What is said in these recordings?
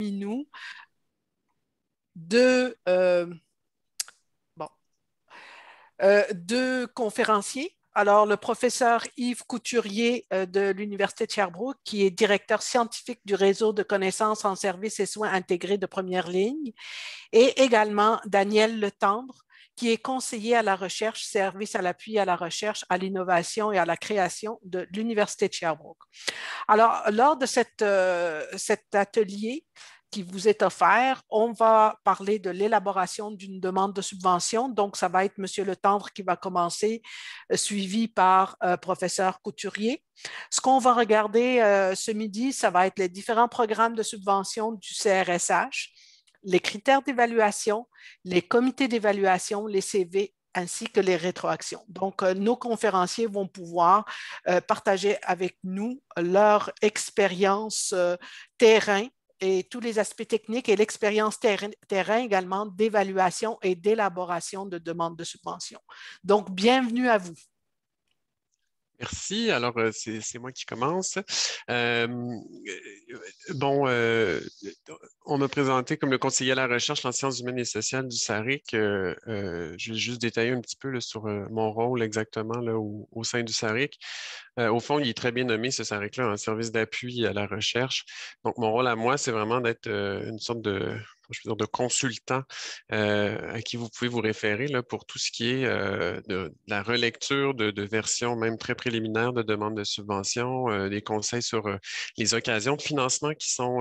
nous deux, bon, deux conférenciers. Alors, le professeur Yves Couturier de l'Université de Sherbrooke, qui est directeur scientifique du réseau de connaissances en services et soins intégrés de première ligne, et également Daniel Letendre, qui est conseiller à la recherche, service à l'appui à la recherche, à l'innovation et à la création de l'Université de Sherbrooke. Alors, lors de cet atelier qui vous est offert, on va parler de l'élaboration d'une demande de subvention. Donc, ça va être M. Letendre qui va commencer, suivi par professeur Couturier. Ce qu'on va regarder ce midi, ça va être les différents programmes de subvention du CRSH, les critères d'évaluation, les comités d'évaluation, les CV ainsi que les rétroactions. Donc, nos conférenciers vont pouvoir partager avec nous leur expérience terrain et tous les aspects techniques et l'expérience terrain également d'évaluation et d'élaboration de demandes de subvention. Donc, bienvenue à vous. Merci. Alors, c'est moi qui commence. Euh, bon, on m'a présenté comme le conseiller à la recherche en sciences humaines et sociales du SARIC. Je vais juste détailler un petit peu là, sur mon rôle exactement là, au sein du SARIC. Au fond, il est très bien nommé, ce SARIC-là, un service d'appui à la recherche. Donc, mon rôle à moi, c'est vraiment d'être une sorte je veux dire, de consultant à qui vous pouvez vous référer là, pour tout ce qui est de la relecture de versions même très préliminaires de demandes de subvention, des conseils sur les occasions de financement qui sont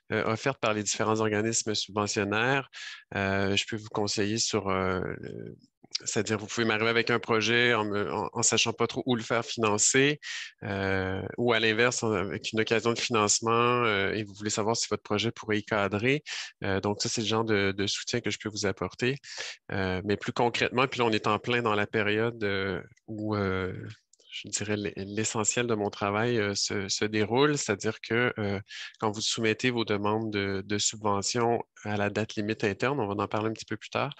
offertes par les différents organismes subventionnaires. Je peux vous conseiller sur c'est-à-dire, vous pouvez m'arriver avec un projet en sachant pas trop où le faire financer, ou à l'inverse, avec une occasion de financement et vous voulez savoir si votre projet pourrait y cadrer. Donc, ça, c'est le genre de soutien que je peux vous apporter. Mais plus concrètement, puis là, on est en plein dans la période où je dirais l'essentiel de mon travail se déroule, c'est-à-dire que quand vous soumettez vos demandes de subvention à la date limite interne, on va en parler un petit peu plus tard,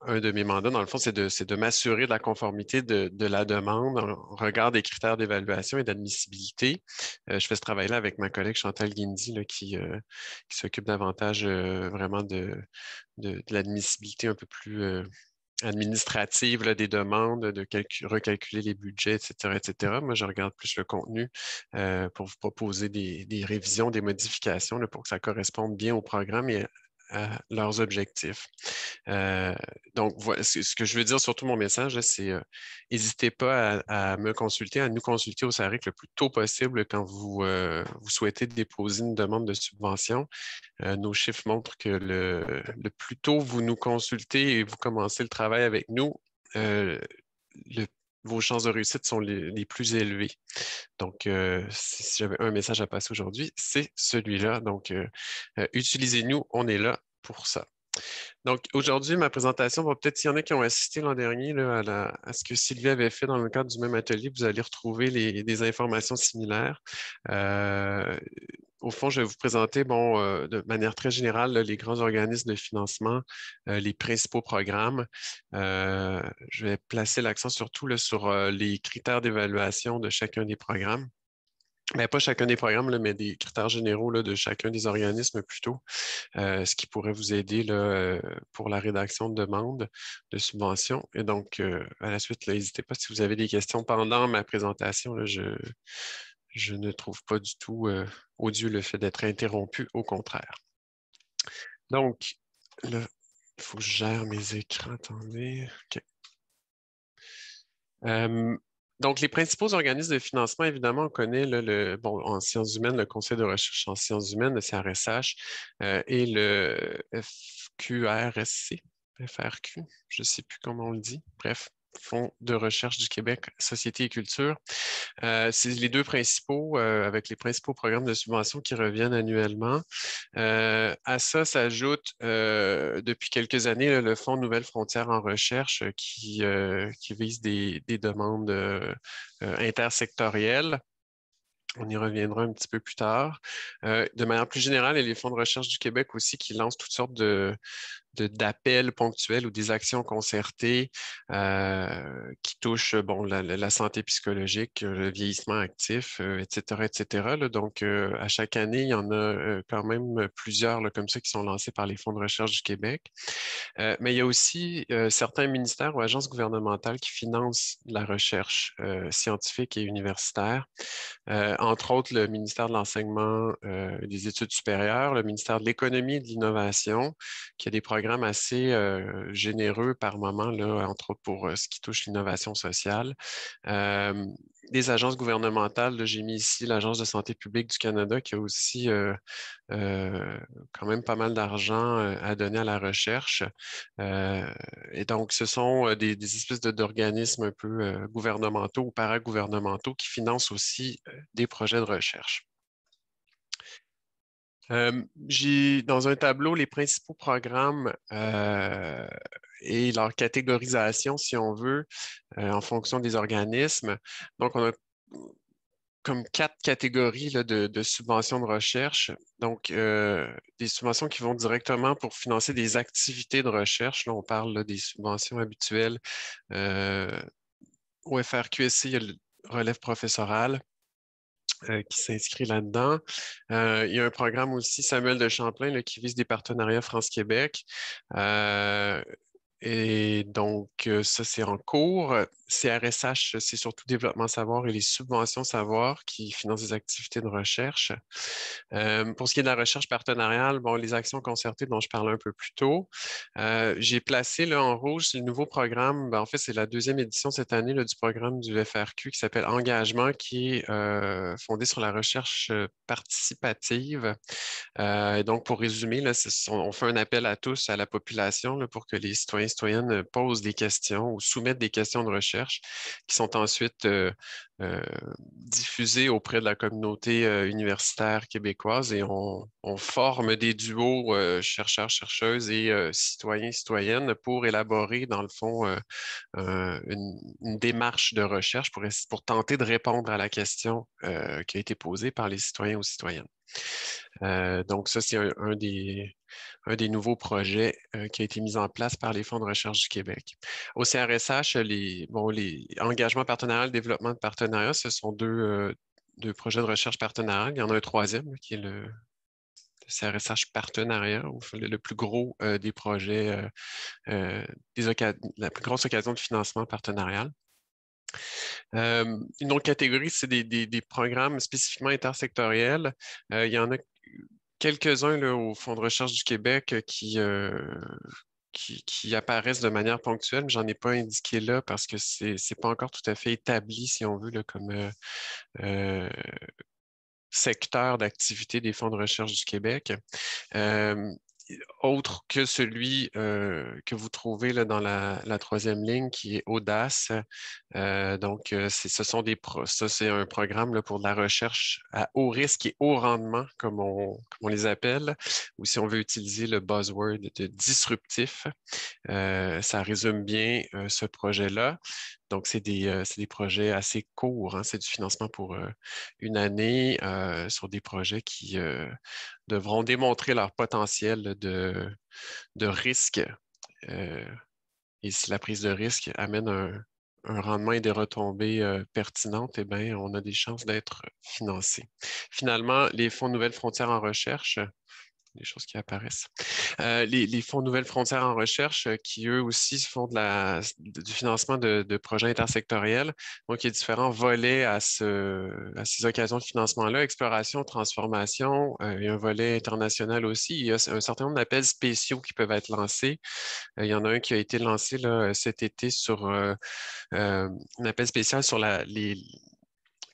un de mes mandats, dans le fond, c'est de m'assurer de la conformité de la demande en regard des critères d'évaluation et d'admissibilité. Je fais ce travail-là avec ma collègue Chantal Guindy, là, qui s'occupe davantage vraiment de l'admissibilité un peu plus administrative là, des demandes, de recalculer les budgets, etc., etc. Moi, je regarde plus le contenu pour vous proposer des révisions, des modifications là, pour que ça corresponde bien au programme et à leurs objectifs. Donc, voilà, ce que je veux dire, surtout mon message, c'est n'hésitez pas à me consulter, à nous consulter au SARIC le plus tôt possible quand vous souhaitez déposer une demande de subvention. Nos chiffres montrent que le plus tôt vous nous consultez et vous commencez le travail avec nous, euh, le- vos chances de réussite sont les plus élevées. Donc, si j'avais un message à passer aujourd'hui, c'est celui-là. Donc, utilisez-nous, on est là pour ça. Donc, aujourd'hui, ma présentation va peut-être, s'il y en a qui ont assisté l'an dernier là, à ce que Sylvie avait fait dans le cadre du même atelier, vous allez retrouver des informations similaires. Euh, Au fond, je vais vous présenter, bon, de manière très générale, là, les grands organismes de financement, les principaux programmes. Je vais placer l'accent surtout là, sur les critères d'évaluation de chacun des programmes. Mais pas chacun des programmes, là, mais des critères généraux là, de chacun des organismes plutôt, ce qui pourrait vous aider là, pour la rédaction de demandes de subventions. Et donc, à la suite, n'hésitez pas si vous avez des questions pendant ma présentation. Là, je ne trouve pas du tout odieux le fait d'être interrompu, au contraire. Donc, là, il faut que je gère mes écrans. Attendez. OK. Euh, donc, les principaux organismes de financement, évidemment, on connaît là, bon, en sciences humaines, le Conseil de recherche en sciences humaines, le CRSH, et le FQRSC, FRQ, je ne sais plus comment on le dit. Bref, Fonds de recherche du Québec, Société et Culture. C'est les deux principaux, avec les principaux programmes de subvention qui reviennent annuellement. À ça s'ajoute depuis quelques années le Fonds Nouvelles Frontières en recherche qui vise des demandes intersectorielles. On y reviendra un petit peu plus tard. De manière plus générale, il y a les fonds de recherche du Québec aussi qui lancent toutes sortes d'appels ponctuels ou des actions concertées qui touchent bon, la santé psychologique, le vieillissement actif, etc., etc. Là. Donc, à chaque année, il y en a quand même plusieurs là, comme ça qui sont lancés par les fonds de recherche du Québec. Mais il y a aussi certains ministères ou agences gouvernementales qui financent la recherche scientifique et universitaire. Entre autres, le ministère de l'Enseignement et des Études supérieures, le ministère de l'Économie et de l'Innovation, qui a des programmes assez généreux par moment, là, entre autres pour ce qui touche l'innovation sociale. Euh, des agences gouvernementales, là, j'ai mis ici l'Agence de santé publique du Canada, qui a aussi euh, quand même pas mal d'argent à donner à la recherche. Euh, et donc, ce sont des espèces d'organismes un peu gouvernementaux ou paragouvernementaux qui financent aussi des projets de recherche. J'ai dans un tableau les principaux programmes et leur catégorisation, si on veut, en fonction des organismes. Donc, on a comme 4 catégories là, de subventions de recherche. Donc, des subventions qui vont directement pour financer des activités de recherche. Là, on parle là, des subventions habituelles. Euh, Au FRQSC, il y a le relève professoral qui s'inscrit là-dedans. Il y a un programme aussi, Samuel de Champlain, là, qui vise des partenariats France-Québec. Euh, et donc, ça, c'est en cours. CRSH, c'est surtout développement savoir et les subventions savoir qui financent des activités de recherche. Pour ce qui est de la recherche partenariale, bon, les actions concertées dont je parlais un peu plus tôt, j'ai placé là, en rouge, c'est le nouveau programme. Ben, en fait, c'est la deuxième édition cette année là, du programme du FRQ qui s'appelle Engagement, qui est fondé sur la recherche participative. Et donc, pour résumer, là, on fait un appel à tous, à la population, là, pour que les citoyens et citoyennes posent des questions ou soumettent des questions de recherche qui sont ensuite euh, diffusées auprès de la communauté universitaire québécoise et on forme des duos chercheurs, chercheuses et citoyens, citoyennes pour élaborer, dans le fond, une démarche de recherche pour tenter de répondre à la question qui a été posée par les citoyens ou citoyennes. Donc, ça, c'est un des nouveaux projets qui a été mis en place par les fonds de recherche du Québec. Au CRSH, les engagements partenarial, développement de partenariat, ce sont deux projets de recherche partenariale. Il y en a un troisième qui est le CRSH partenariat, ou le plus gros des projets, la plus grosse occasion de financement partenarial. Une autre catégorie, c'est des programmes spécifiquement intersectoriels. Il y en a quelques-uns là, au Fonds de recherche du Québec qui apparaissent de manière ponctuelle, mais j'en ai pas indiqué là parce que c'est pas encore tout à fait établi, si on veut, là, comme euh, secteur d'activité des fonds de recherche du Québec. Euh, Autre que celui que vous trouvez là, dans la troisième ligne, qui est Audace. Donc, ça, c'est un programme là, pour de la recherche à haut risque et haut rendement, comme on les appelle, ou si on veut utiliser le buzzword de disruptif. Ça résume bien ce projet-là. Donc, c'est des projets assez courts, hein. C'est du financement pour une année sur des projets qui devront démontrer leur potentiel de risque. Euh, et si la prise de risque amène un rendement et des retombées pertinentes, eh bien, on a des chances d'être financé. Finalement, les fonds Nouvelles Frontières en recherche, des choses qui apparaissent. Les fonds Nouvelles Frontières en recherche, qui eux aussi font du financement de projets intersectoriels. Donc, il y a différents volets à ces occasions de financement-là, exploration, transformation, il y a un volet international aussi. Il y a un certain nombre d'appels spéciaux qui peuvent être lancés. Il y en a un qui a été lancé là, cet été sur un appel spécial sur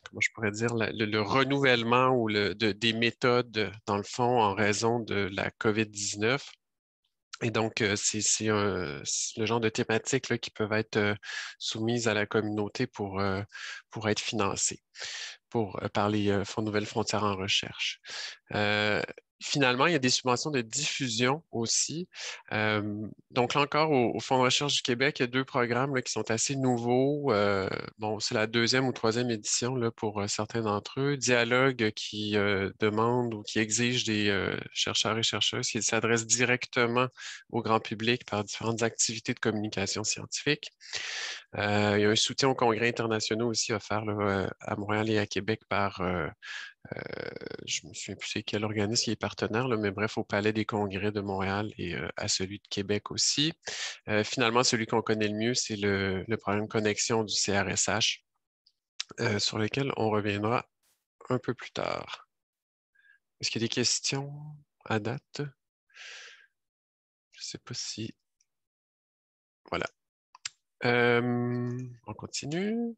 comment je pourrais dire, le renouvellement ou des méthodes, dans le fond, en raison de la COVID-19. Et donc, c'est le genre de thématiques là, qui peuvent être soumises à la communauté pour être financées par les Fonds Nouvelles Frontières en recherche. Euh, Finalement, il y a des subventions de diffusion aussi. Donc là encore, au Fonds de recherche du Québec, il y a deux programmes là, qui sont assez nouveaux. Bon, c'est la deuxième ou troisième édition là, pour certains d'entre eux. Dialogue qui demande ou qui exige des chercheurs et chercheuses qui s'adressent directement au grand public par différentes activités de communication scientifique. Il y a un soutien aux congrès internationaux aussi offert là, à Montréal et à Québec par je me souviens plus c'est quel organisme qui est partenaire, là, mais bref, au Palais des Congrès de Montréal et à celui de Québec aussi. Finalement, celui qu'on connaît le mieux, c'est le programme Connexion du CRSH, sur lequel on reviendra un peu plus tard. Est-ce qu'il y a des questions à date? Je ne sais pas si... Voilà. On continue.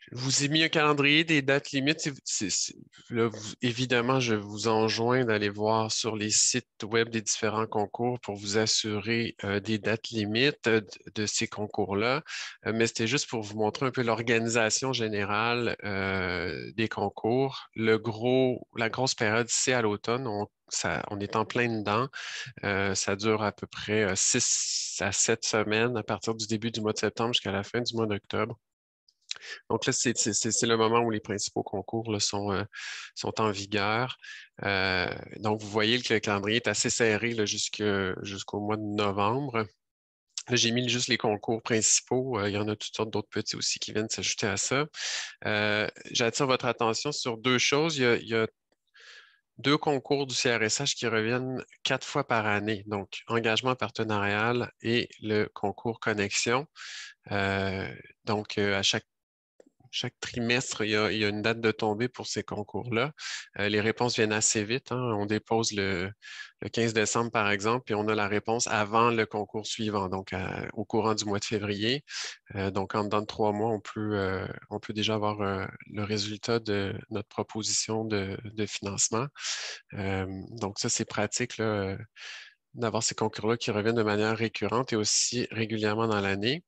Je vous ai mis un calendrier des dates limites. Là, évidemment, je vous enjoins d'aller voir sur les sites web des différents concours pour vous assurer des dates limites de ces concours-là. Mais c'était juste pour vous montrer un peu l'organisation générale des concours. La grosse période, c'est à l'automne. On est en plein dedans. Ça dure à peu près 6 à 7 semaines à partir du début du mois de septembre jusqu'à la fin du mois d'octobre. Donc là, c'est le moment où les principaux concours là, sont en vigueur. Donc, vous voyez que le calendrier est assez serré là, jusqu'au mois de novembre. Là, j'ai mis juste les concours principaux. Il y en a toutes sortes d'autres petits aussi qui viennent s'ajouter à ça. J'attire votre attention sur deux choses. Il y a deux concours du CRSH qui reviennent 4 fois par année. Donc, engagement partenarial et le concours connexion. Donc, à chaque trimestre, il y a une date de tombée pour ces concours-là. Les réponses viennent assez vite, hein. On dépose le 15 décembre, par exemple, et on a la réponse avant le concours suivant, donc au courant du mois de février. Donc, en dedans de 3 mois, on peut déjà avoir le résultat de notre proposition de financement. Donc, ça, c'est pratique, là, d'avoir ces concours-là qui reviennent de manière récurrente et aussi régulièrement dans l'année.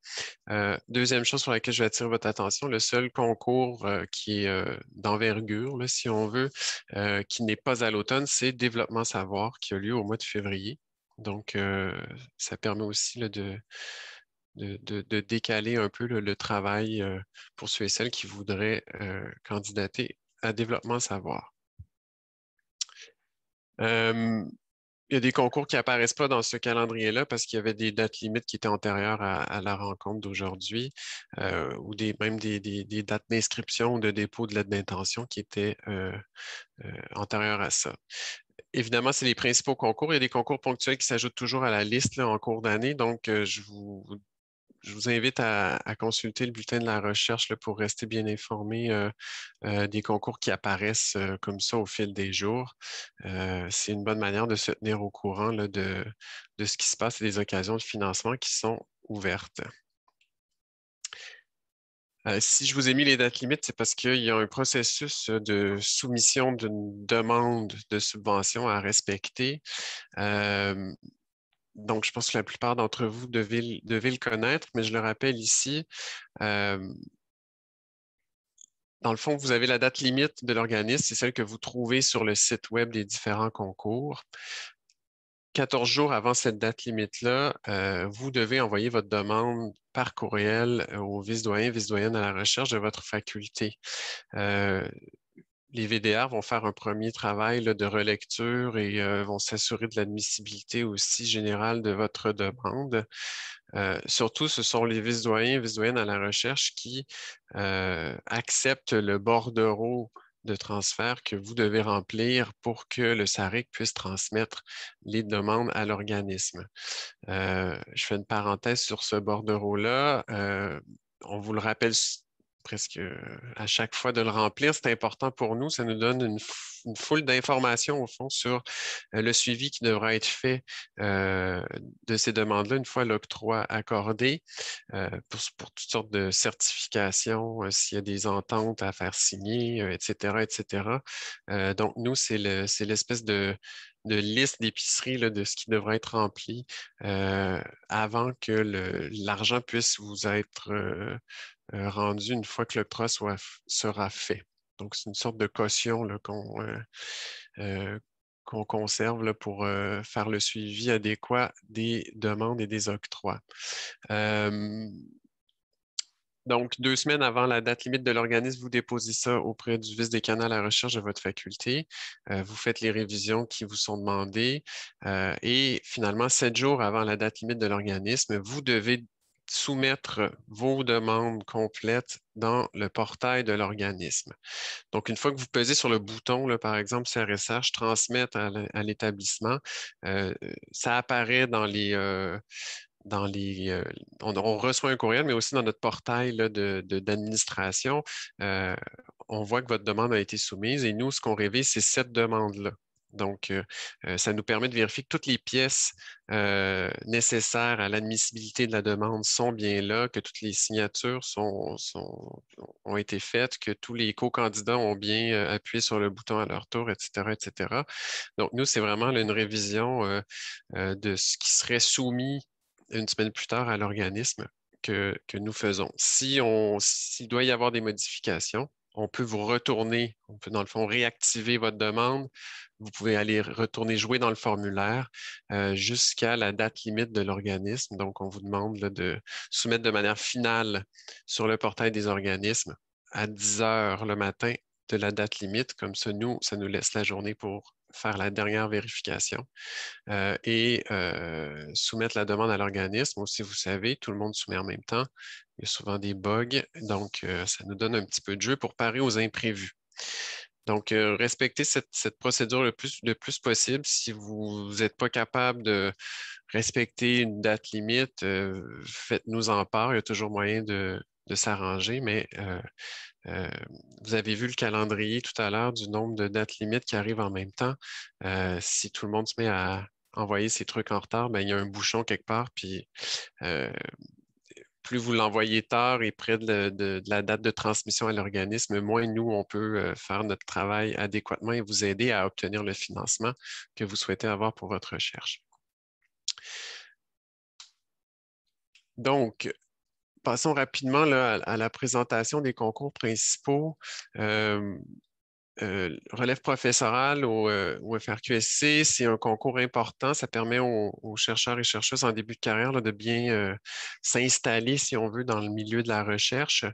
Deuxième chose sur laquelle je vais attirer votre attention, le seul concours qui est d'envergure, là, si on veut, qui n'est pas à l'automne, c'est Développement Savoir qui a lieu au mois de février. Donc, ça permet aussi là, de décaler un peu le travail pour ceux et celles qui voudraient candidater à Développement Savoir. Il y a des concours qui apparaissent pas dans ce calendrier-là parce qu'il y avait des dates limites qui étaient antérieures à la rencontre d'aujourd'hui ou même des dates d'inscription ou de dépôt de lettre d'intention qui étaient antérieures à ça. Évidemment, c'est les principaux concours. Il y a des concours ponctuels qui s'ajoutent toujours à la liste là, en cours d'année. Donc, je vous invite à consulter le bulletin de la recherche là, pour rester bien informé des concours qui apparaissent comme ça au fil des jours. C'est une bonne manière de se tenir au courant là, de ce qui se passe et des occasions de financement qui sont ouvertes. Si je vous ai mis les dates limites, c'est parce qu'il y a un processus de soumission d'une demande de subvention à respecter. Donc, je pense que la plupart d'entre vous devez le connaître, mais je le rappelle ici. Dans le fond, vous avez la date limite de l'organisme, c'est celle que vous trouvez sur le site web des différents concours. 14 jours avant cette date limite-là, vous devez envoyer votre demande par courriel au vice-doyen, vice-doyenne à la recherche de votre faculté. Les VDR vont faire un premier travail là, de relecture et vont s'assurer de l'admissibilité aussi générale de votre demande. Surtout, ce sont les vice-doyens, vice-doyennes à la recherche qui acceptent le bordereau de transfert que vous devez remplir pour que le SARIC puisse transmettre les demandes à l'organisme. Je fais une parenthèse sur ce bordereau-là. On vous le rappelle presque à chaque fois de le remplir. C'est important pour nous. Ça nous donne une foule d'informations, au fond, sur le suivi qui devra être fait de ces demandes-là une fois l'octroi accordé pour toutes sortes de certifications, s'il y a des ententes à faire signer, etc., etc. Donc, nous, c'est l'espèce de liste d'épicerie de ce qui devrait être rempli avant que l'argent puisse vous être rendu une fois que l'octroi sera fait. Donc, c'est une sorte de caution qu'on conserve là, pour faire le suivi adéquat des demandes et des octrois. Donc, 2 semaines avant la date limite de l'organisme, vous déposez ça auprès du vice-décanat à la recherche de votre faculté. Vous faites les révisions qui vous sont demandées et finalement, 7 jours avant la date limite de l'organisme, vous devez soumettre vos demandes complètes dans le portail de l'organisme. Donc, une fois que vous pesez sur le bouton, là, par exemple, CRSH, transmettre à l'établissement, ça apparaît dans les, on reçoit un courriel, mais aussi dans notre portail là, d'administration, on voit que votre demande a été soumise et nous, ce qu'on révise, c'est cette demande-là. Donc, ça nous permet de vérifier que toutes les pièces nécessaires à l'admissibilité de la demande sont bien là, que toutes les signatures ont été faites, que tous les co-candidats ont bien appuyé sur le bouton à leur tour, etc., etc. Donc, nous, c'est vraiment là, une révision de ce qui serait soumis 1 semaine plus tard à l'organisme que nous faisons. S'il doit y avoir des modifications, on peut vous retourner, on peut dans le fond réactiver votre demande. Vous pouvez aller retourner jouer dans le formulaire jusqu'à la date limite de l'organisme. Donc, on vous demande là, de soumettre de manière finale sur le portail des organismes à 10 heures le matin de la date limite. Comme ça, ça nous laisse la journée pour faire la dernière vérification et soumettre la demande à l'organisme. Aussi, vous savez, tout le monde soumet en même temps. Il y a souvent des bugs, donc ça nous donne un petit peu de jeu pour parer aux imprévus. Donc, respectez cette procédure le plus possible. Si vous n'êtes pas capable de respecter une date limite, faites-nous en part. Il y a toujours moyen de s'arranger, mais vous avez vu le calendrier tout à l'heure du nombre de dates limites qui arrivent en même temps. Si tout le monde se met à envoyer ses trucs en retard, ben, il y a un bouchon quelque part, puis euh, plus vous l'envoyez tard et près de la date de transmission à l'organisme, moins nous, on peut faire notre travail adéquatement et vous aider à obtenir le financement que vous souhaitez avoir pour votre recherche. Donc, passons rapidement là, à la présentation des concours principaux. Relève professorale au FRQSC, c'est un concours important. Ça permet aux chercheurs et chercheuses en début de carrière là, de bien s'installer, si on veut, dans le milieu de la recherche.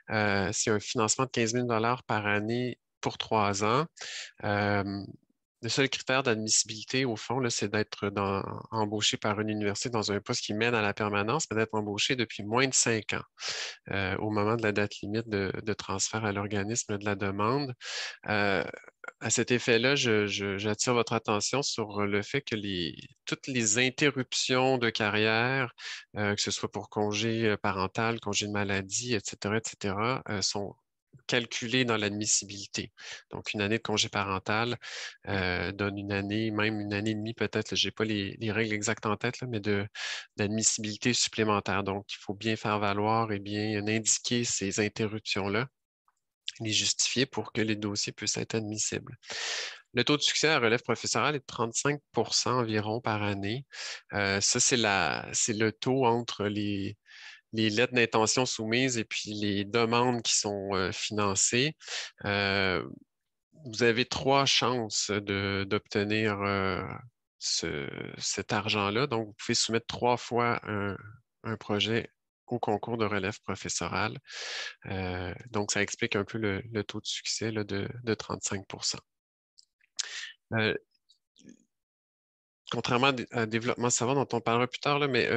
C'est un financement de 15 000 par année pour 3 ans. Euh, le seul critère d'admissibilité, au fond, là, c'est d'être embauché par une université dans un poste qui mène à la permanence, mais d'être embauché depuis moins de 5 ans au moment de la date limite de transfert à l'organisme de la demande. Euh, à cet effet-là, j'attire votre attention sur le fait que toutes les interruptions de carrière, que ce soit pour congé parental, congé de maladie, etc., sont calculées dans l'admissibilité. Donc, une année de congé parental donne une année, même une année et demie peut-être, je n'ai pas les règles exactes en tête, là, mais d'admissibilité supplémentaire. Donc, il faut bien faire valoir et bien indiquer ces interruptions-là, les justifier pour que les dossiers puissent être admissibles. Le taux de succès à relève professorale est de 35 environ par année. Ça, c'est le taux entre les lettres d'intention soumises et puis les demandes qui sont financées. Euh, Vous avez 3 chances d'obtenir cet argent-là. Donc, vous pouvez soumettre 3 fois un projet au concours de relève professorale. Donc, ça explique un peu le taux de succès là, de 35 Euh, Contrairement à développement savant dont on parlera plus tard, là, mais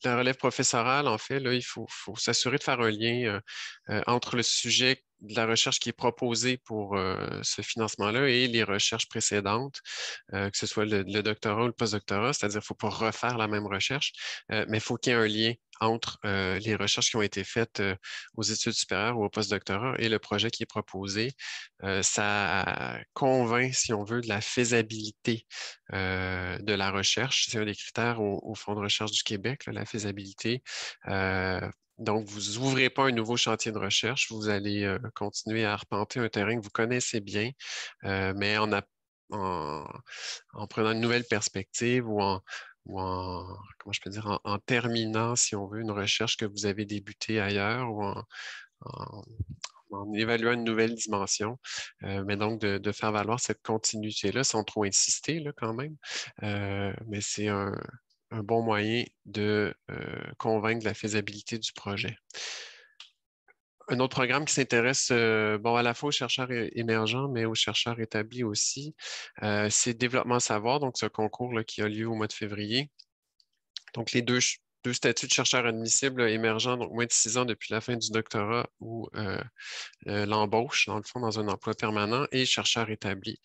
la relève professorale, en fait, là, il faut s'assurer de faire un lien entre le sujet de la recherche qui est proposée pour ce financement-là et les recherches précédentes, que ce soit le doctorat ou le postdoctorat, c'est-à-dire qu'il ne faut pas refaire la même recherche, mais il faut qu'il y ait un lien entre les recherches qui ont été faites aux études supérieures ou au postdoctorat et le projet qui est proposé. Ça convainc, si on veut, de la faisabilité de la recherche. C'est un des critères au Fonds de recherche du Québec, là, la faisabilité. Donc, vous n'ouvrez pas un nouveau chantier de recherche, vous allez continuer à arpenter un terrain que vous connaissez bien, mais en, en prenant une nouvelle perspective comment je peux dire, en terminant, si on veut, une recherche que vous avez débutée ailleurs ou en en évaluant une nouvelle dimension, mais donc de faire valoir cette continuité-là sans trop insister là, quand même. Mais c'est un bon moyen de convaincre de la faisabilité du projet. Un autre programme qui s'intéresse bon, à la fois aux chercheurs émergents, mais aux chercheurs établis aussi, c'est Développement Savoir, donc ce concours là, qui a lieu au mois de février. Donc, les deux statuts de chercheurs admissibles émergents, donc moins de 6 ans depuis la fin du doctorat ou l'embauche, dans le fond, dans un emploi permanent, et chercheurs établis.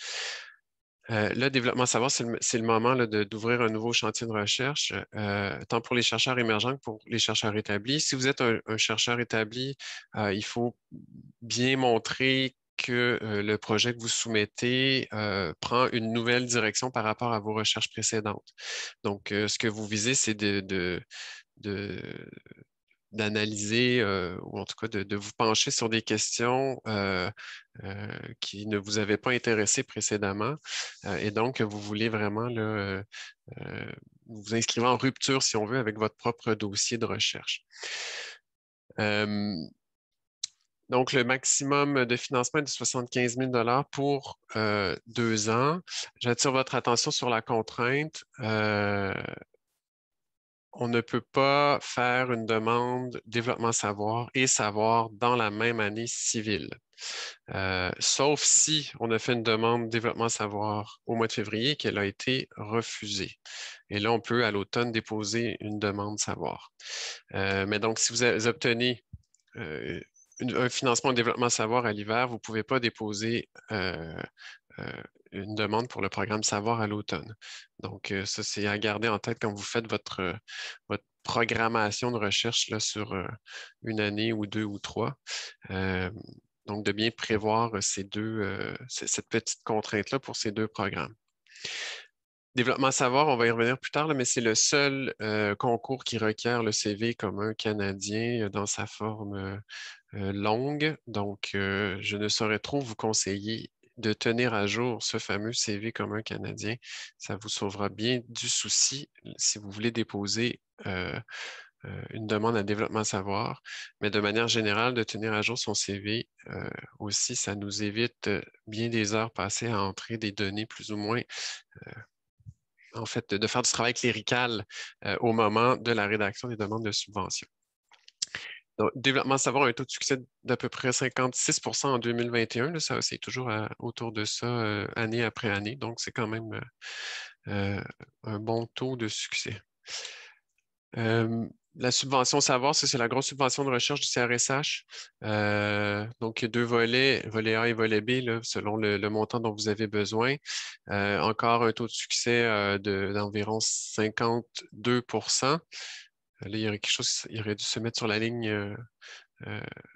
Le développement savoir, c'est le moment d'ouvrir un nouveau chantier de recherche, tant pour les chercheurs émergents que pour les chercheurs établis. Si vous êtes un chercheur établi, il faut bien montrer que le projet que vous soumettez prend une nouvelle direction par rapport à vos recherches précédentes. Donc, ce que vous visez, c'est d'analyser ou en tout cas de vous pencher sur des questions qui ne vous avaient pas intéressé précédemment. Et donc, vous voulez vraiment là, vous inscrire en rupture, si on veut, avec votre propre dossier de recherche. Donc, le maximum de financement est de 75 000 pour 2 ans. J'attire votre attention sur la contrainte. On ne peut pas faire une demande développement savoir et savoir dans la même année civile. Sauf si on a fait une demande développement savoir au mois de février et qu'elle a été refusée. Et là, on peut à l'automne déposer une demande savoir. Mais donc, si vous obtenez un financement en développement savoir à l'hiver, vous ne pouvez pas déposer une demande pour le programme Savoir à l'automne. Donc, ça, c'est à garder en tête quand vous faites votre programmation de recherche là, sur une année ou 2 ou 3. Donc, de bien prévoir cette petite contrainte-là pour ces 2 programmes. Développement savoir, on va y revenir plus tard, là, mais c'est le seul concours qui requiert le CV commun canadien dans sa forme longue. Donc, je ne saurais trop vous conseiller de tenir à jour ce fameux CV commun canadien. Ça vous sauvera bien du souci si vous voulez déposer une demande à développement savoir. Mais de manière générale, de tenir à jour son CV aussi, ça nous évite bien des heures passées à entrer des données plus ou moins en fait, de faire du travail clérical au moment de la rédaction des demandes de subvention. Donc, développement savoir a un taux de succès d'à peu près 56 en 2021. Là, ça, c'est toujours autour de ça année après année. Donc, c'est quand même un bon taux de succès. La subvention savoir, c'est la grosse subvention de recherche du CRSH. Donc, il y a 2 volets, volet A et volet B, là, selon le montant dont vous avez besoin. Encore un taux de succès d'environ 52 Là, il y aurait quelque chose, il aurait dû se mettre sur la ligne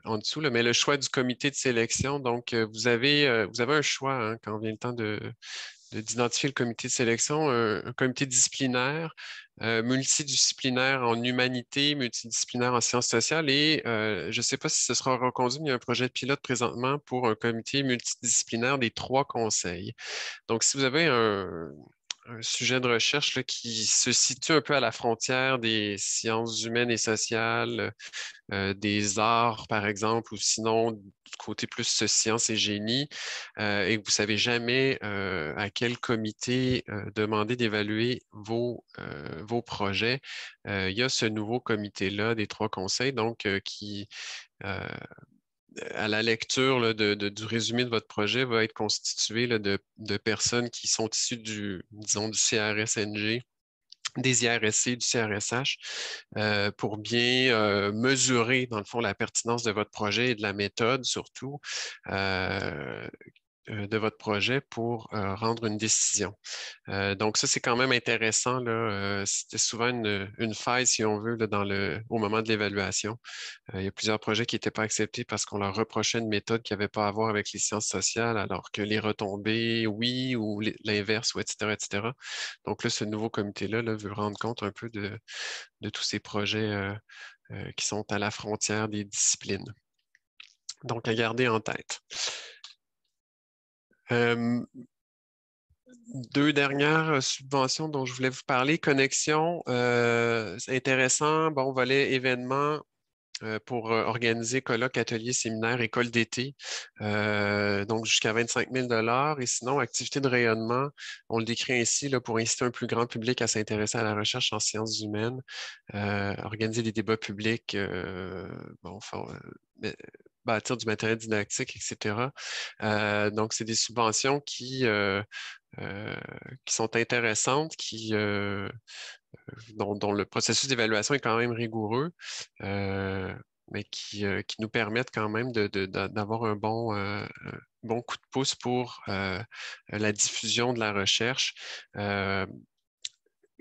en dessous, là, mais le choix du comité de sélection. Donc, vous avez un choix hein, quand vient le temps d'identifier le comité de sélection, un comité disciplinaire, multidisciplinaire en humanité, multidisciplinaire en sciences sociales et je ne sais pas si ce sera reconduit, mais il y a un projet de pilote présentement pour un comité multidisciplinaire des 3 conseils. Donc, si vous avez un sujet de recherche là, qui se situe un peu à la frontière des sciences humaines et sociales, des arts, par exemple, ou sinon du côté plus sciences et génie, et que vous ne savez jamais à quel comité demander d'évaluer vos projets, il y a ce nouveau comité-là des 3 conseils, donc qui à la lecture là, du résumé de votre projet va être constitué là, de personnes qui sont issues disons, du CRSNG, des IRSC, du CRSH, pour bien mesurer, dans le fond, la pertinence de votre projet et de la méthode, surtout, de votre projet pour rendre une décision. Donc, ça, c'est quand même intéressant. Là. C'était souvent une faille, si on veut, là, au moment de l'évaluation. Il y a plusieurs projets qui n'étaient pas acceptés parce qu'on leur reprochait une méthode qui n'avait pas à voir avec les sciences sociales, alors que les retombées, oui, ou l'inverse, ou etc., etc. Donc là, ce nouveau comité-là là, veut rendre compte un peu de tous ces projets qui sont à la frontière des disciplines. Donc, à garder en tête. 2 dernières subventions dont je voulais vous parler. Connexion, c'est intéressant. Bon, volet événement, pour organiser colloques, ateliers, séminaires, écoles d'été, donc jusqu'à 25 000 et sinon, activités de rayonnement, on le décrit ainsi là, pour inciter un plus grand public à s'intéresser à la recherche en sciences humaines, organiser des débats publics, bon, bâtir du matériel didactique, etc. Donc, c'est des subventions qui sont intéressantes, dont le processus d'évaluation est quand même rigoureux, mais qui nous permettent quand même d'avoir un bon coup de pouce pour la diffusion de la recherche. Euh,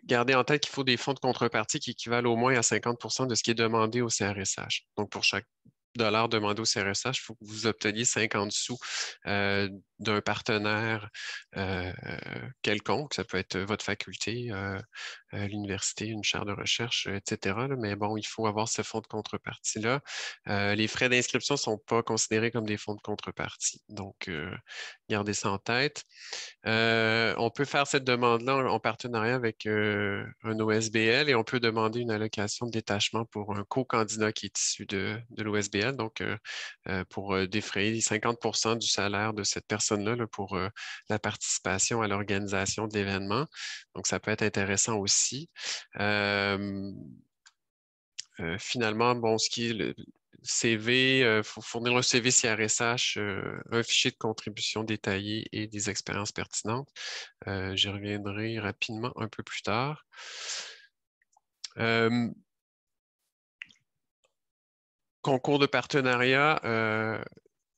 Gardez en tête qu'il faut des fonds de contrepartie qui équivalent au moins à 50 de ce qui est demandé au CRSH. Donc, pour chaque dollar demandé au CRSH, il faut que vous obteniez 50 sous d'un partenaire quelconque. Ça peut être votre faculté, l'université, une chaire de recherche, etc. là. Mais bon, il faut avoir ce fonds de contrepartie-là. Les frais d'inscription ne sont pas considérés comme des fonds de contrepartie. Donc, gardez ça en tête. On peut faire cette demande-là en partenariat avec un OSBL et on peut demander une allocation de détachement pour un co-candidat qui est issu de l'OSBL, donc pour défrayer 50 du salaire de cette personne-là là, pour la participation à l'organisation de l'événement. Donc, ça peut être intéressant aussi. Finalement, bon, ce qui est le CV, il faut fournir un CV CRSH, un fichier de contribution détaillé et des expériences pertinentes. J'y reviendrai rapidement un peu plus tard. Concours de partenariat,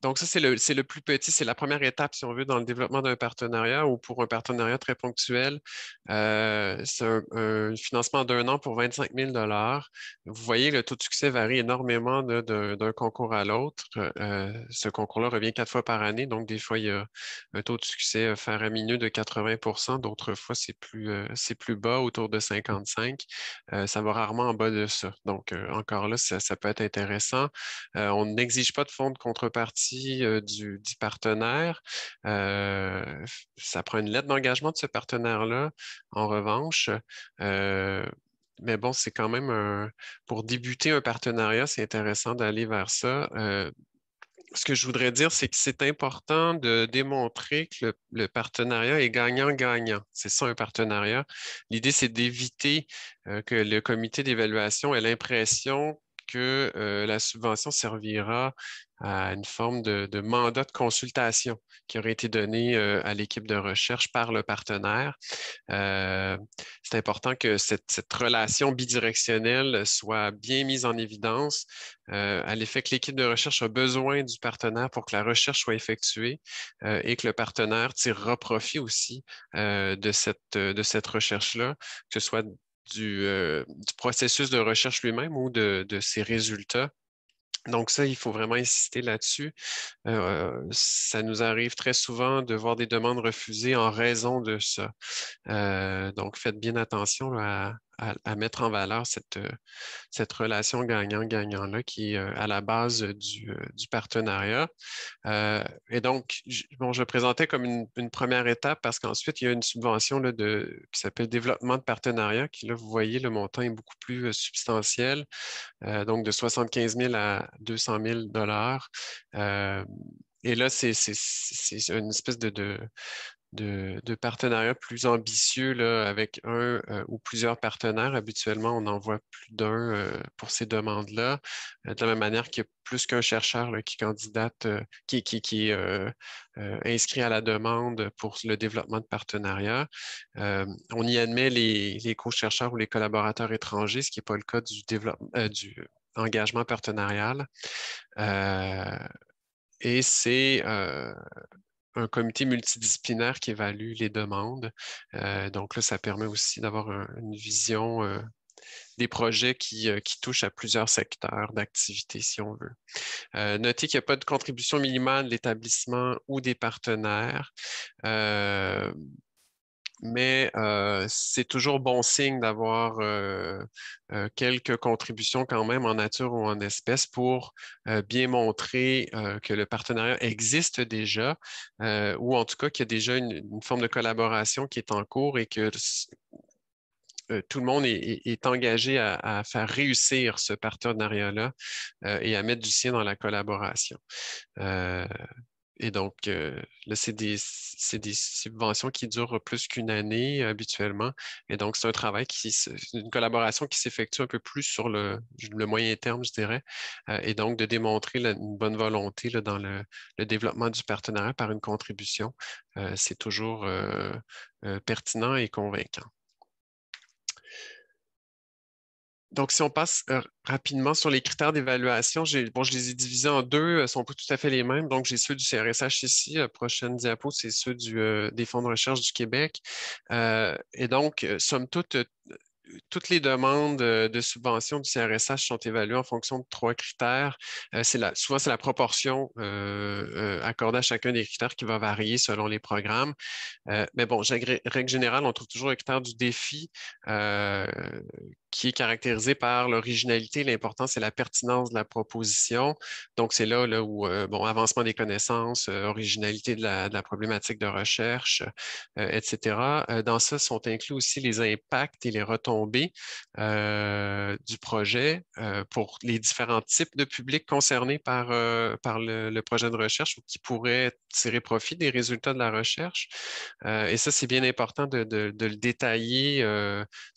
donc ça, c'est le plus petit, c'est la première étape, si on veut, dans le développement d'un partenariat ou pour un partenariat très ponctuel. C'est un financement d'un an pour 25 000 Vous voyez, le taux de succès varie énormément d'un concours à l'autre. Ce concours-là revient 4 fois par année, donc des fois, il y a un taux de succès faramineux de 80 d'autres fois, c'est plus bas, autour de 55. Ça va rarement en bas de ça. Donc, encore là, ça peut être intéressant. On n'exige pas de fonds de contrepartie du partenaire. Ça prend une lettre d'engagement de ce partenaire-là. En revanche, euh, mais bon, c'est quand même pour débuter un partenariat, c'est intéressant d'aller vers ça. Ce que je voudrais dire, c'est que c'est important de démontrer que le partenariat est gagnant-gagnant. C'est ça un partenariat. L'idée, c'est d'éviter que le comité d'évaluation ait l'impression que la subvention servira à une forme de mandat de consultation qui aurait été donné à l'équipe de recherche par le partenaire. Euh, c'est important que cette relation bidirectionnelle soit bien mise en évidence à l'effet que l'équipe de recherche a besoin du partenaire pour que la recherche soit effectuée et que le partenaire tirera profit aussi de cette recherche-là, que ce soit du processus de recherche lui-même ou de ses résultats. Donc ça, il faut vraiment insister là-dessus. Ça nous arrive très souvent de voir des demandes refusées en raison de ça. Donc, faites bien attention là, à mettre en valeur cette relation gagnant-gagnant-là qui est à la base du partenariat. Et donc, bon, je présentais comme une première étape parce qu'ensuite, il y a une subvention là, qui s'appelle développement de partenariat, qui là, vous voyez, le montant est beaucoup plus substantiel, donc de 75 000 à 200 000 et là, c'est une espèce de partenariat plus ambitieux là, avec un ou plusieurs partenaires. Habituellement, on en voit plus d'un pour ces demandes-là. De la même manière qu'il y a plus qu'un chercheur là, qui candidate, qui est inscrit à la demande pour le développement de partenariat. On y admet les co-chercheurs ou les collaborateurs étrangers, ce qui n'est pas le cas du engagement partenarial. Et c'est un comité multidisciplinaire qui évalue les demandes. Donc là, ça permet aussi d'avoir une vision des projets qui touchent à plusieurs secteurs d'activité, si on veut. Notez qu'il n'y a pas de contribution minimale de l'établissement ou des partenaires. Mais c'est toujours bon signe d'avoir quelques contributions quand même en nature ou en espèces pour bien montrer que le partenariat existe déjà ou en tout cas qu'il y a déjà une forme de collaboration qui est en cours et que tout le monde est engagé à faire réussir ce partenariat-là et à mettre du sien dans la collaboration. Et donc, là, c'est des subventions qui durent plus qu'une année habituellement. Et donc, c'est un travail une collaboration qui s'effectue un peu plus sur le moyen terme, je dirais. Et donc, de démontrer une bonne volonté là, dans le développement du partenariat par une contribution, c'est toujours pertinent et convaincant. Donc, si on passe rapidement sur les critères d'évaluation, je les ai divisés en deux, ne sont pas tout à fait les mêmes. Donc, j'ai ceux du CRSH ici. Prochaine diapo, c'est ceux des fonds de recherche du Québec. Et donc, somme toute, toutes les demandes de subvention du CRSH sont évaluées en fonction de 3 critères. Souvent, c'est la proportion accordée à chacun des critères qui va varier selon les programmes. Mais bon, règle générale, on trouve toujours le critère du défi qui est caractérisé par l'originalité, l'importance et la pertinence de la proposition. Donc, c'est là où, avancement des connaissances, originalité de la problématique de recherche, etc. Dans ça sont inclus aussi les impacts et les retombées du projet pour les différents types de publics concernés par le projet de recherche ou qui pourraient tirer profit des résultats de la recherche. Et ça, c'est bien important de le détailler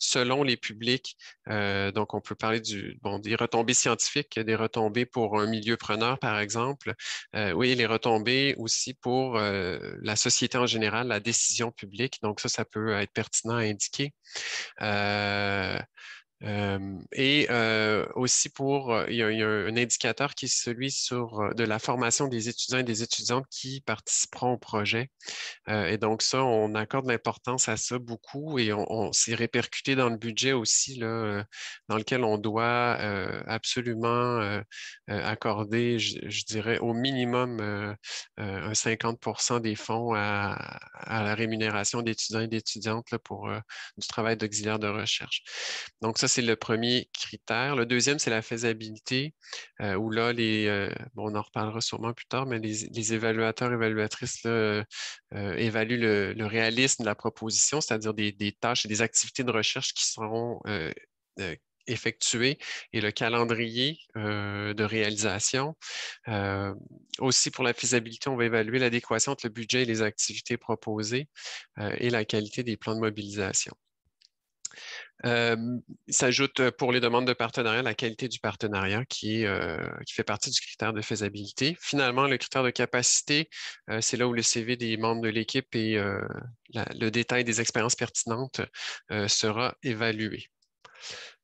selon les publics. Donc, on peut parler des retombées scientifiques, des retombées pour un milieu preneur, par exemple. Oui, les retombées aussi pour la société en général, la décision publique. Donc, ça peut être pertinent à indiquer. Aussi il y a un indicateur qui est celui de la formation des étudiants et des étudiantes qui participeront au projet. Et donc ça, on accorde l'importance à ça beaucoup et on s'est répercuté dans le budget aussi, là, dans lequel on doit absolument accorder, je dirais, au minimum un 50 des fonds à la rémunération d'étudiants et d'étudiantes là, pour du travail d'auxiliaire de recherche. Donc ça, c'est le premier critère. Le deuxième, c'est la faisabilité, où là, on en reparlera sûrement plus tard, mais les évaluateurs, évaluatrices là, évalue le réalisme de la proposition, c'est-à-dire des tâches et des activités de recherche qui seront effectuées et le calendrier de réalisation. Aussi, pour la faisabilité, on va évaluer l'adéquation entre le budget et les activités proposées et la qualité des plans de mobilisation. Il s'ajoute pour les demandes de partenariat la qualité du partenariat qui fait partie du critère de faisabilité. Finalement, le critère de capacité, c'est là où le CV des membres de l'équipe et le détail des expériences pertinentes sera évalué.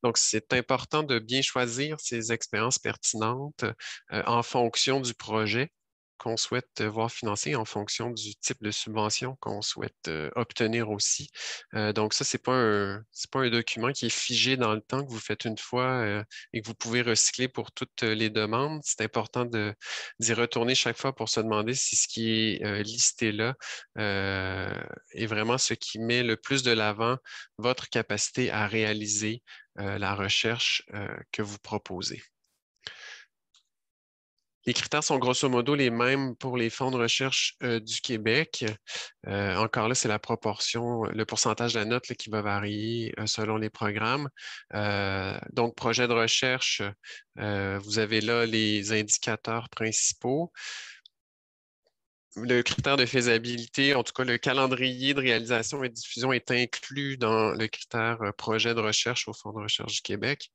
Donc, c'est important de bien choisir ces expériences pertinentes en fonction du projet qu'on souhaite voir financer, en fonction du type de subvention qu'on souhaite obtenir aussi. Donc, ça, c'est pas un document qui est figé dans le temps que vous faites une fois et que vous pouvez recycler pour toutes les demandes. C'est important d'y retourner chaque fois pour se demander si ce qui est listé là est vraiment ce qui met le plus de l'avant votre capacité à réaliser la recherche que vous proposez. Les critères sont grosso modo les mêmes pour les fonds de recherche du Québec. Encore là, c'est la proportion, le pourcentage de la note là, qui va varier selon les programmes. Donc, projet de recherche, vous avez là les indicateurs principaux. Le critère de faisabilité, en tout cas le calendrier de réalisation et de diffusion est inclus dans le critère projet de recherche au Fonds de recherche du Québec.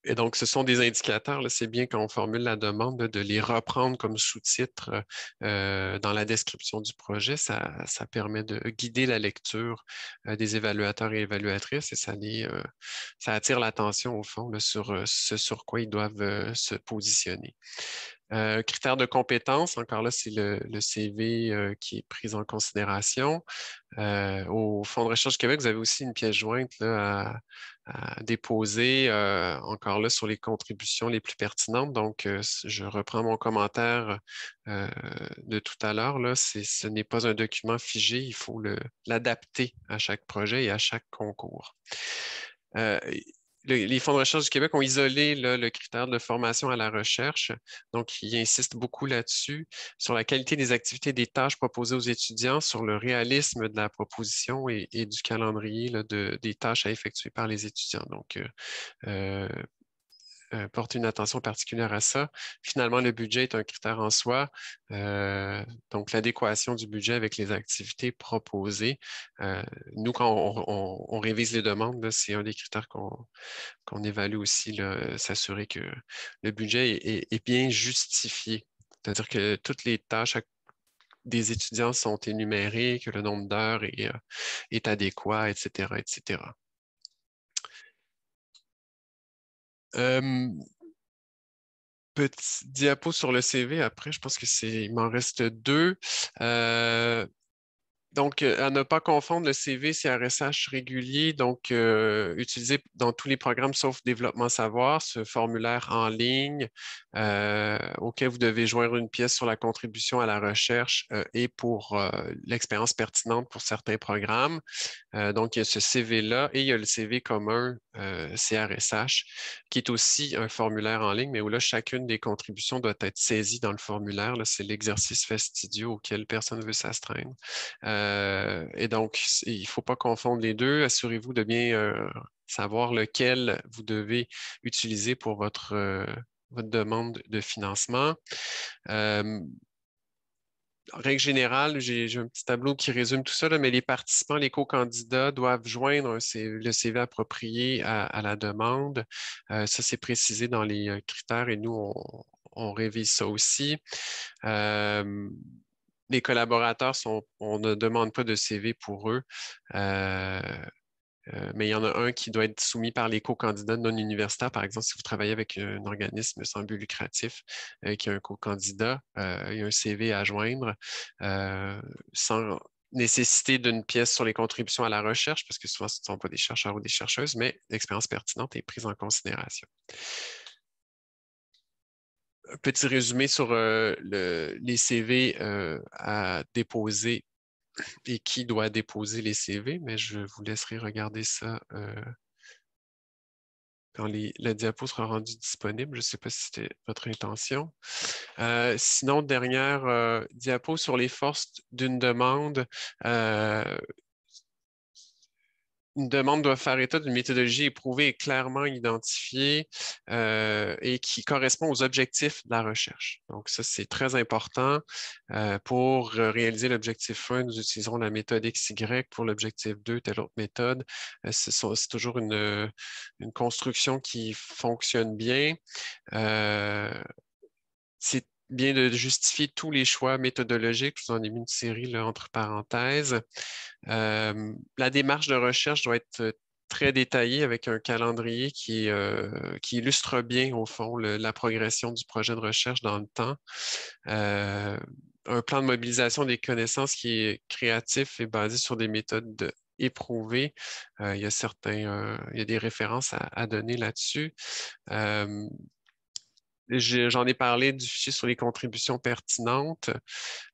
Et donc, ce sont des indicateurs. C'est bien quand on formule la demande de les reprendre comme sous-titres dans la description du projet. Ça permet de guider la lecture des évaluateurs et évaluatrices et ça attire l'attention au fond là, sur ce sur quoi ils doivent se positionner. Critères de compétences, encore là, c'est le CV qui est pris en considération. Au Fonds de recherche du Québec, vous avez aussi une pièce jointe là, à déposer, encore là, sur les contributions les plus pertinentes. Donc, je reprends mon commentaire de tout à l'heure. Ce n'est pas un document figé, il faut l'adapter à chaque projet et à chaque concours. les fonds de recherche du Québec ont isolé là, le critère de formation à la recherche. Donc, ils insistent beaucoup là-dessus, sur la qualité des activités et des tâches proposées aux étudiants, sur le réalisme de la proposition et du calendrier là, des tâches à effectuer par les étudiants. Donc, euh, porter une attention particulière à ça. Finalement, le budget est un critère en soi. Donc, l'adéquation du budget avec les activités proposées. Nous, quand on révise les demandes, c'est un des critères qu'on évalue aussi, s'assurer que le budget est bien justifié. C'est-à-dire que toutes les tâches des étudiants sont énumérées, que le nombre d'heures est adéquat, etc., etc. Petit diapo sur le CV. Après, je pense il m'en reste deux. Euh, donc, à ne pas confondre, le CV, c'est RSH régulier, donc utilisé dans tous les programmes sauf développement savoir, ce formulaire en ligne auquel vous devez joindre une pièce sur la contribution à la recherche et pour l'expérience pertinente pour certains programmes. Donc, il y a ce CV-là et il y a le CV commun CRSH, qui est aussi un formulaire en ligne, mais où là, chacune des contributions doit être saisie dans le formulaire. Là, c'est l'exercice fastidieux auquel personne ne veut s'astreindre. Et donc, il ne faut pas confondre les deux. Assurez-vous de bien savoir lequel vous devez utiliser pour votre demande de financement. En règle générale, j'ai un petit tableau qui résume tout ça, là, mais les participants, les co-candidats doivent joindre le CV approprié à la demande. Ça, c'est précisé dans les critères et nous, on révise ça aussi. Euh, les collaborateurs on ne demande pas de CV pour eux. Euh, mais il y en a un qui doit être soumis par les co-candidats non universitaires. Par exemple, si vous travaillez avec un organisme sans but lucratif qui a un co-candidat, il y a un CV à joindre sans nécessité d'une pièce sur les contributions à la recherche, parce que souvent, ce ne sont pas des chercheurs ou des chercheuses, mais l'expérience pertinente est prise en considération. Un petit résumé sur les CV à déposer et qui doit déposer les CV, mais je vous laisserai regarder ça quand la diapo sera rendue disponible. Je ne sais pas si c'était votre intention. Sinon, dernière diapo sur les forces d'une demande. Une demande doit faire état d'une méthodologie éprouvée et clairement identifiée et qui correspond aux objectifs de la recherche. Donc, ça, c'est très important. Pour réaliser l'objectif 1, nous utiliserons la méthode XY. Pour l'objectif 2, telle autre méthode. C'est toujours une construction qui fonctionne bien. C'est bien de justifier tous les choix méthodologiques. Je vous en ai mis une série là, entre parenthèses. La démarche de recherche doit être très détaillée avec un calendrier qui illustre bien, au fond, la progression du projet de recherche dans le temps. Un plan de mobilisation des connaissances qui est créatif et basé sur des méthodes éprouvées. Il y a des références à donner là-dessus. J'en ai parlé du fichier sur les contributions pertinentes.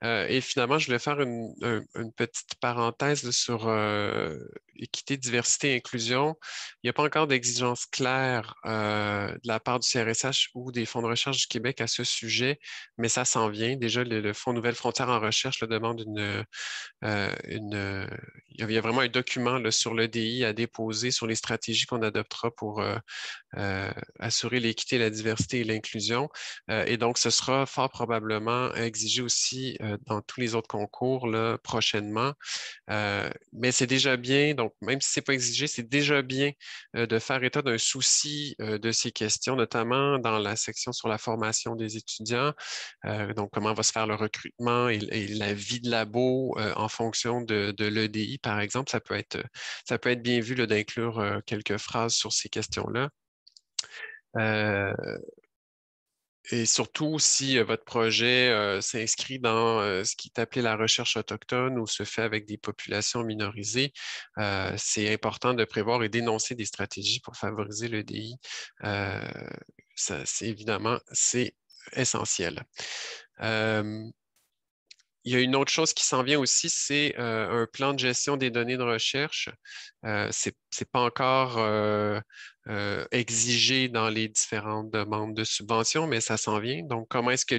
Et finalement, je voulais faire une petite parenthèse là, sur équité, diversité, inclusion. Il n'y a pas encore d'exigence claire de la part du CRSH ou des fonds de recherche du Québec à ce sujet, mais ça s'en vient. Déjà, le Fonds Nouvelles Frontières en recherche demande il y a vraiment un document là, sur l'EDI à déposer sur les stratégies qu'on adoptera pour assurer l'équité, la diversité et l'inclusion. Et donc, ce sera fort probablement exigé aussi dans tous les autres concours là, prochainement. Mais c'est déjà bien, donc même si ce n'est pas exigé, c'est déjà bien de faire état d'un souci de ces questions, notamment dans la section sur la formation des étudiants. Donc, comment va se faire le recrutement et la vie de labo en fonction de l'EDI, par exemple. Ça peut être bien vu d'inclure quelques phrases sur ces questions-là. Et surtout, si votre projet s'inscrit dans ce qui est appelé la recherche autochtone ou se fait avec des populations minorisées, c'est important de prévoir et d'énoncer des stratégies pour favoriser l'EDI. Évidemment, c'est essentiel. Il y a une autre chose qui s'en vient aussi, c'est un plan de gestion des données de recherche. C'est pas encore exigé dans les différentes demandes de subventions, mais ça s'en vient. Donc, comment est-ce que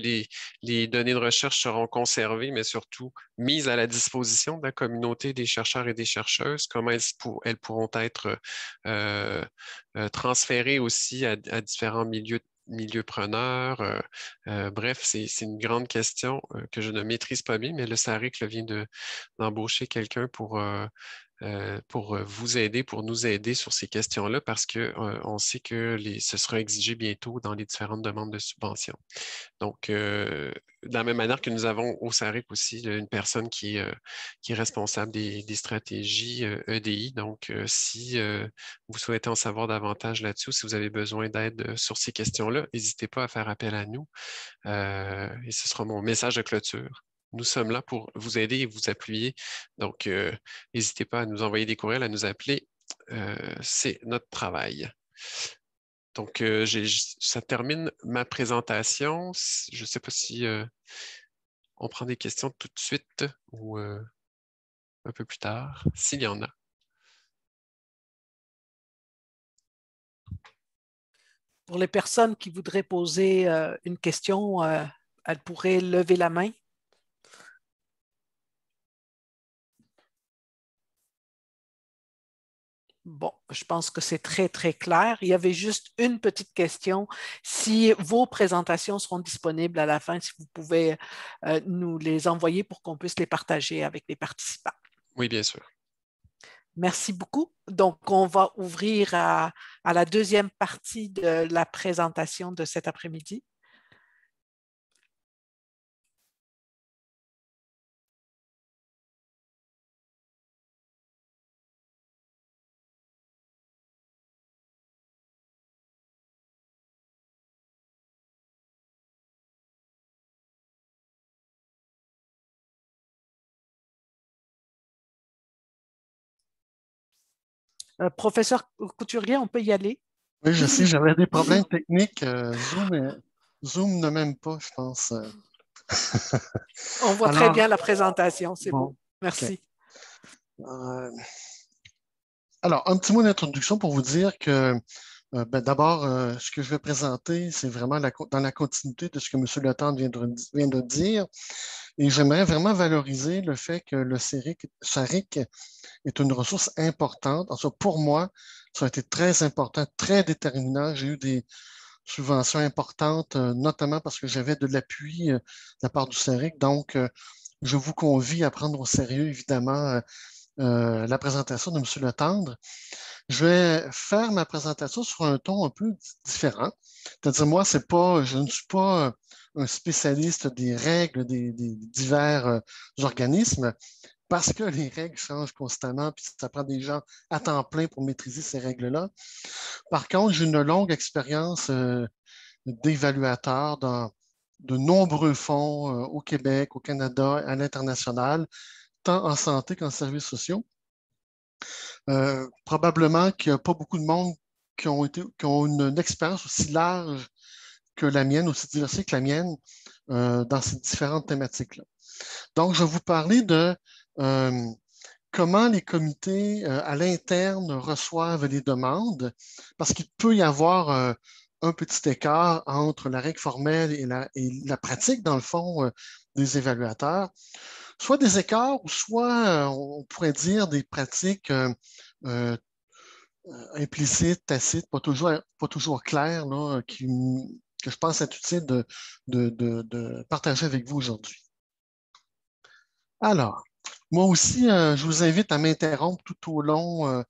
les données de recherche seront conservées, mais surtout mises à la disposition de la communauté des chercheurs et des chercheuses? Comment elles pourront être transférées aussi à différents milieux preneurs. Bref, c'est une grande question que je ne maîtrise pas bien, mais le SARIC vient d'embaucher quelqu'un pour vous aider, pour nous aider sur ces questions-là, parce que on sait que ce sera exigé bientôt dans les différentes demandes de subventions. Donc, de la même manière que nous avons au SARIC aussi une personne qui est responsable des stratégies EDI. Donc, si vous souhaitez en savoir davantage là-dessus, si vous avez besoin d'aide sur ces questions-là, n'hésitez pas à faire appel à nous. Et ce sera mon message de clôture. Nous sommes là pour vous aider et vous appuyer. Donc, n'hésitez pas à nous envoyer des courriels, à nous appeler. C'est notre travail. Donc, ça termine ma présentation. Je ne sais pas si on prend des questions tout de suite ou un peu plus tard, s'il y en a. Pour les personnes qui voudraient poser une question, elles pourraient lever la main. Bon, je pense que c'est très, très clair. Il y avait juste une petite question. Si vos présentations seront disponibles à la fin, si vous pouvez nous les envoyer pour qu'on puisse les partager avec les participants. Oui, bien sûr. Merci beaucoup. Donc, on va ouvrir à la deuxième partie de la présentation de cet après-midi. Professeur Couturier, on peut y aller? Oui, je sais, j'avais des problèmes techniques. Zoom ne m'aime pas, je pense. On voit très bien la présentation, c'est bon, beau. Merci. Okay. Alors, un petit mot d'introduction pour vous dire que d'abord, ce que je vais présenter, c'est vraiment dans la continuité de ce que M. Letendre vient de dire. Et j'aimerais vraiment valoriser le fait que le SARIC est une ressource importante. En tout cas, pour moi, ça a été très important, très déterminant. J'ai eu des subventions importantes, notamment parce que j'avais de l'appui de la part du SARIC. Donc, je vous convie à prendre au sérieux, évidemment, la présentation de M. Letendre. Je vais faire ma présentation sur un ton un peu différent. C'est-à-dire, moi, je ne suis pas un spécialiste des règles des divers organismes, parce que les règles changent constamment, puis ça prend des gens à temps plein pour maîtriser ces règles-là. Par contre, j'ai une longue expérience d'évaluateur dans de nombreux fonds au Québec, au Canada, à l'international, tant en santé qu'en services sociaux. Probablement qu'il n'y a pas beaucoup de monde qui ont une expérience aussi large que la mienne, aussi diversifiée que la mienne, dans ces différentes thématiques-là. Donc, je vais vous parler de comment les comités à l'interne reçoivent les demandes, parce qu'il peut y avoir un petit écart entre la règle formelle et la pratique, dans le fond, des évaluateurs. Soit des écarts, ou soit, on pourrait dire, des pratiques implicites, tacites, pas toujours claires, là, que je pense être utile de partager avec vous aujourd'hui. Alors, moi aussi, je vous invite à m'interrompre tout au long de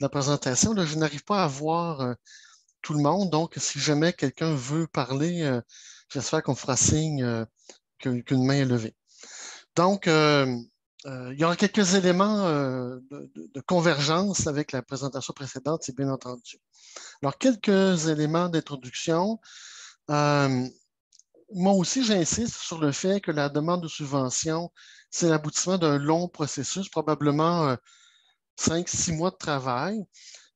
la présentation. Là, je n'arrive pas à voir tout le monde, donc si jamais quelqu'un veut parler, j'espère qu'on fera signe qu'une main est levée. Donc, il y aura quelques éléments de convergence avec la présentation précédente, c'est bien entendu. Alors, quelques éléments d'introduction. Moi aussi, j'insiste sur le fait que la demande de subvention, c'est l'aboutissement d'un long processus, probablement 5-6 mois de travail,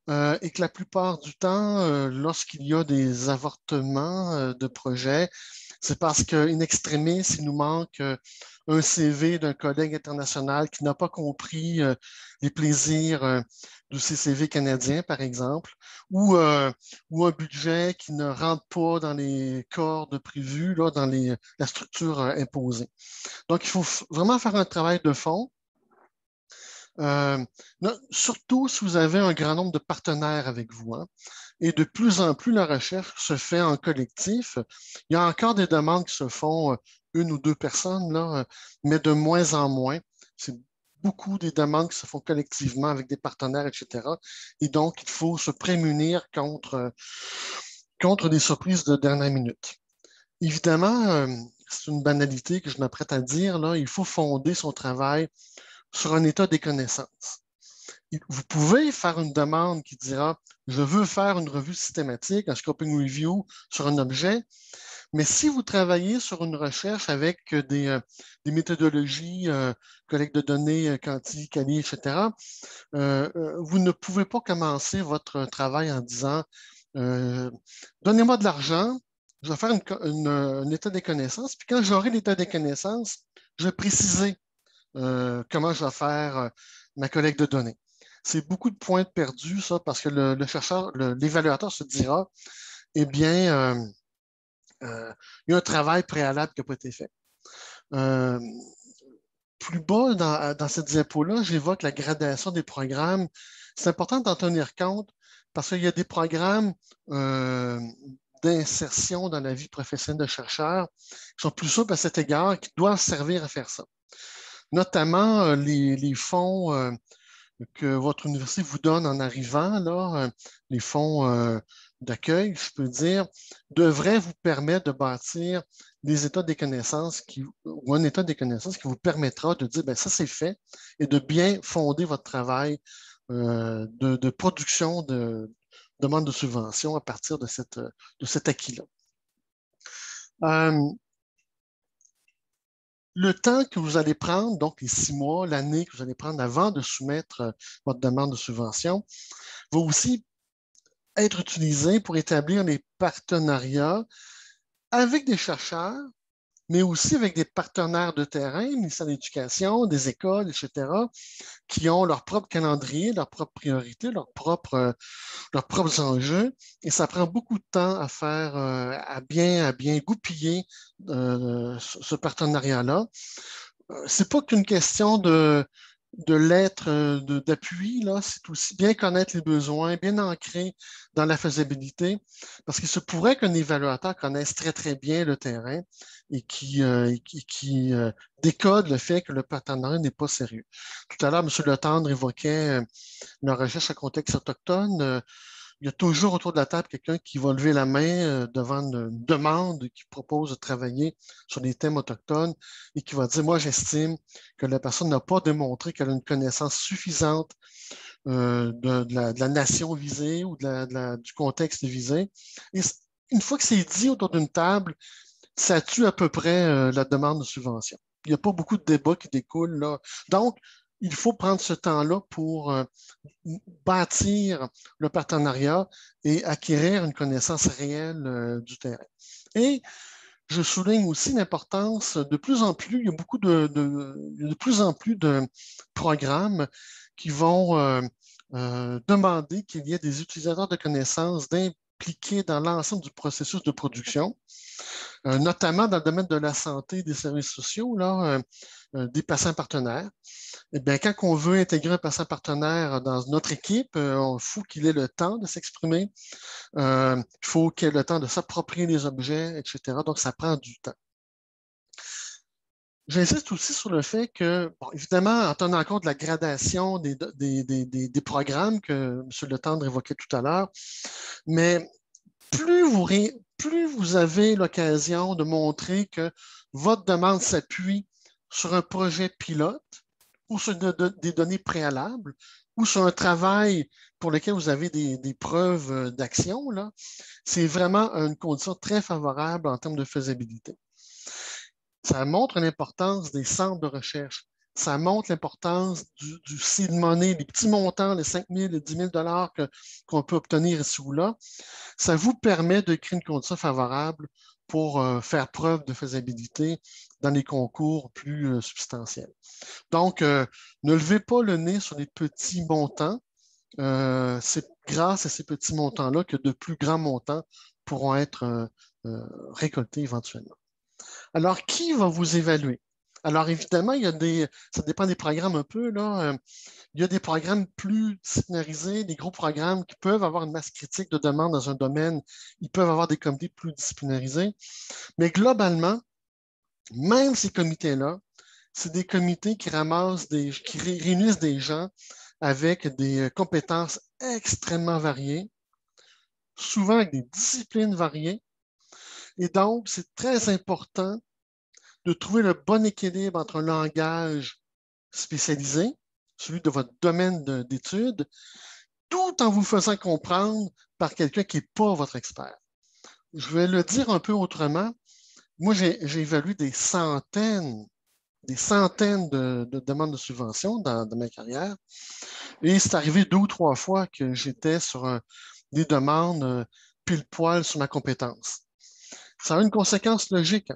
et que la plupart du temps, lorsqu'il y a des avortements de projets, c'est parce qu'in extremis, il nous manque un CV d'un collègue international qui n'a pas compris les plaisirs du CCV canadien, par exemple, ou un budget qui ne rentre pas dans les cordes prévues, là, dans la structure imposée. Donc, il faut vraiment faire un travail de fond. Surtout si vous avez un grand nombre de partenaires avec vous, hein. Et de plus en plus, la recherche se fait en collectif. Il y a encore des demandes qui se font une ou deux personnes, là, mais de moins en moins. C'est beaucoup des demandes qui se font collectivement avec des partenaires, etc. Et donc, il faut se prémunir contre des surprises de dernière minute. Évidemment, c'est une banalité que je m'apprête à dire, là, il faut fonder son travail sur un état des connaissances. Vous pouvez faire une demande qui dira « Je veux faire une revue systématique, un scoping review sur un objet », mais si vous travaillez sur une recherche avec des méthodologies, collecte de données, quanti, quali, etc., vous ne pouvez pas commencer votre travail en disant Donnez-moi de l'argent, je vais faire un état des connaissances, puis quand j'aurai l'état des connaissances, je vais préciser comment je vais faire ma collecte de données. C'est beaucoup de points perdus, ça, parce que le chercheur, l'évaluateur se dira, eh bien, il y a un travail préalable qui n'a pas été fait. Plus bas dans cette diapo-là, j'évoque la gradation des programmes. C'est important d'en tenir compte parce qu'il y a des programmes d'insertion dans la vie professionnelle de chercheur qui sont plus souples à cet égard, qui doivent servir à faire ça. Notamment les fonds que votre université vous donne en arrivant, là, les fonds d'accueil, je peux dire, devraient vous permettre de bâtir des états des connaissances ou un état des connaissances qui vous permettra de dire, ben ça c'est fait, et de bien fonder votre travail de production de demande de subvention à partir de cet acquis-là. Le temps que vous allez prendre, donc les 6 mois, l'année que vous allez prendre avant de soumettre votre demande de subvention, va aussi être utilisé pour établir des partenariats avec des chercheurs, mais aussi avec des partenaires de terrain, le ministère de l'Éducation, des écoles, etc., qui ont leur propre calendrier, leurs propres priorités, leurs propres enjeux. Et ça prend beaucoup de temps à faire, à bien goupiller ce partenariat-là. C'est pas qu'une question de lettres d'appui, là, c'est aussi bien connaître les besoins, bien ancrer dans la faisabilité, parce qu'il se pourrait qu'un évaluateur connaisse très, très bien le terrain et qui décode le fait que le partenariat n'est pas sérieux. Tout à l'heure, M. Letendre évoquait la recherche à contexte autochtone. Il y a toujours autour de la table quelqu'un qui va lever la main devant une demande qui propose de travailler sur des thèmes autochtones et qui va dire, moi, j'estime que la personne n'a pas démontré qu'elle a une connaissance suffisante de la nation visée ou du contexte visé. Et une fois que c'est dit autour d'une table, ça tue à peu près la demande de subvention. Il n'y a pas beaucoup de débats qui découlent là. Donc, il faut prendre ce temps-là pour bâtir le partenariat et acquérir une connaissance réelle du terrain. Et je souligne aussi l'importance, de plus en plus, il y a de plus en plus de programmes qui vont demander qu'il y ait des utilisateurs de connaissances impliqués dans l'ensemble du processus de production, notamment dans le domaine de la santé et des services sociaux, là, des patients partenaires. Eh bien, quand on veut intégrer un patient partenaire dans notre équipe, il faut qu'il ait le temps de s'exprimer, il faut qu'il ait le temps de s'approprier les objets, etc. Donc, ça prend du temps. J'insiste aussi sur le fait que, bon, évidemment, en tenant compte de la gradation des programmes que M. Letendre évoquait tout à l'heure, mais plus vous avez l'occasion de montrer que votre demande s'appuie sur un projet pilote ou sur des données préalables ou sur un travail pour lequel vous avez des preuves d'action, là, c'est vraiment une condition très favorable en termes de faisabilité. Ça montre l'importance des centres de recherche. Ça montre l'importance du seed money, les petits montants, les 5 000, les 10 000 qu'on peut obtenir ici ou là. Ça vous permet de créer une condition favorable pour faire preuve de faisabilité dans les concours plus substantiels. Donc, ne levez pas le nez sur les petits montants. C'est grâce à ces petits montants-là que de plus grands montants pourront être récoltés éventuellement. Alors, qui va vous évaluer? Alors, évidemment, ça dépend des programmes un peu, là. Il y a des programmes plus disciplinarisés, des gros programmes qui peuvent avoir une masse critique de demande dans un domaine. Ils peuvent avoir des comités plus disciplinarisés. Mais globalement, même ces comités-là, c'est des comités qui qui réunissent des gens avec des compétences extrêmement variées, souvent avec des disciplines variées. Et donc, c'est très important de trouver le bon équilibre entre un langage spécialisé, celui de votre domaine d'études, tout en vous faisant comprendre par quelqu'un qui n'est pas votre expert. Je vais le dire un peu autrement. Moi, j'ai évalué des centaines de demandes de subventions dans ma carrière. Et c'est arrivé 2 ou 3 fois que j'étais sur des demandes pile poil sur ma compétence. Ça a une conséquence logique.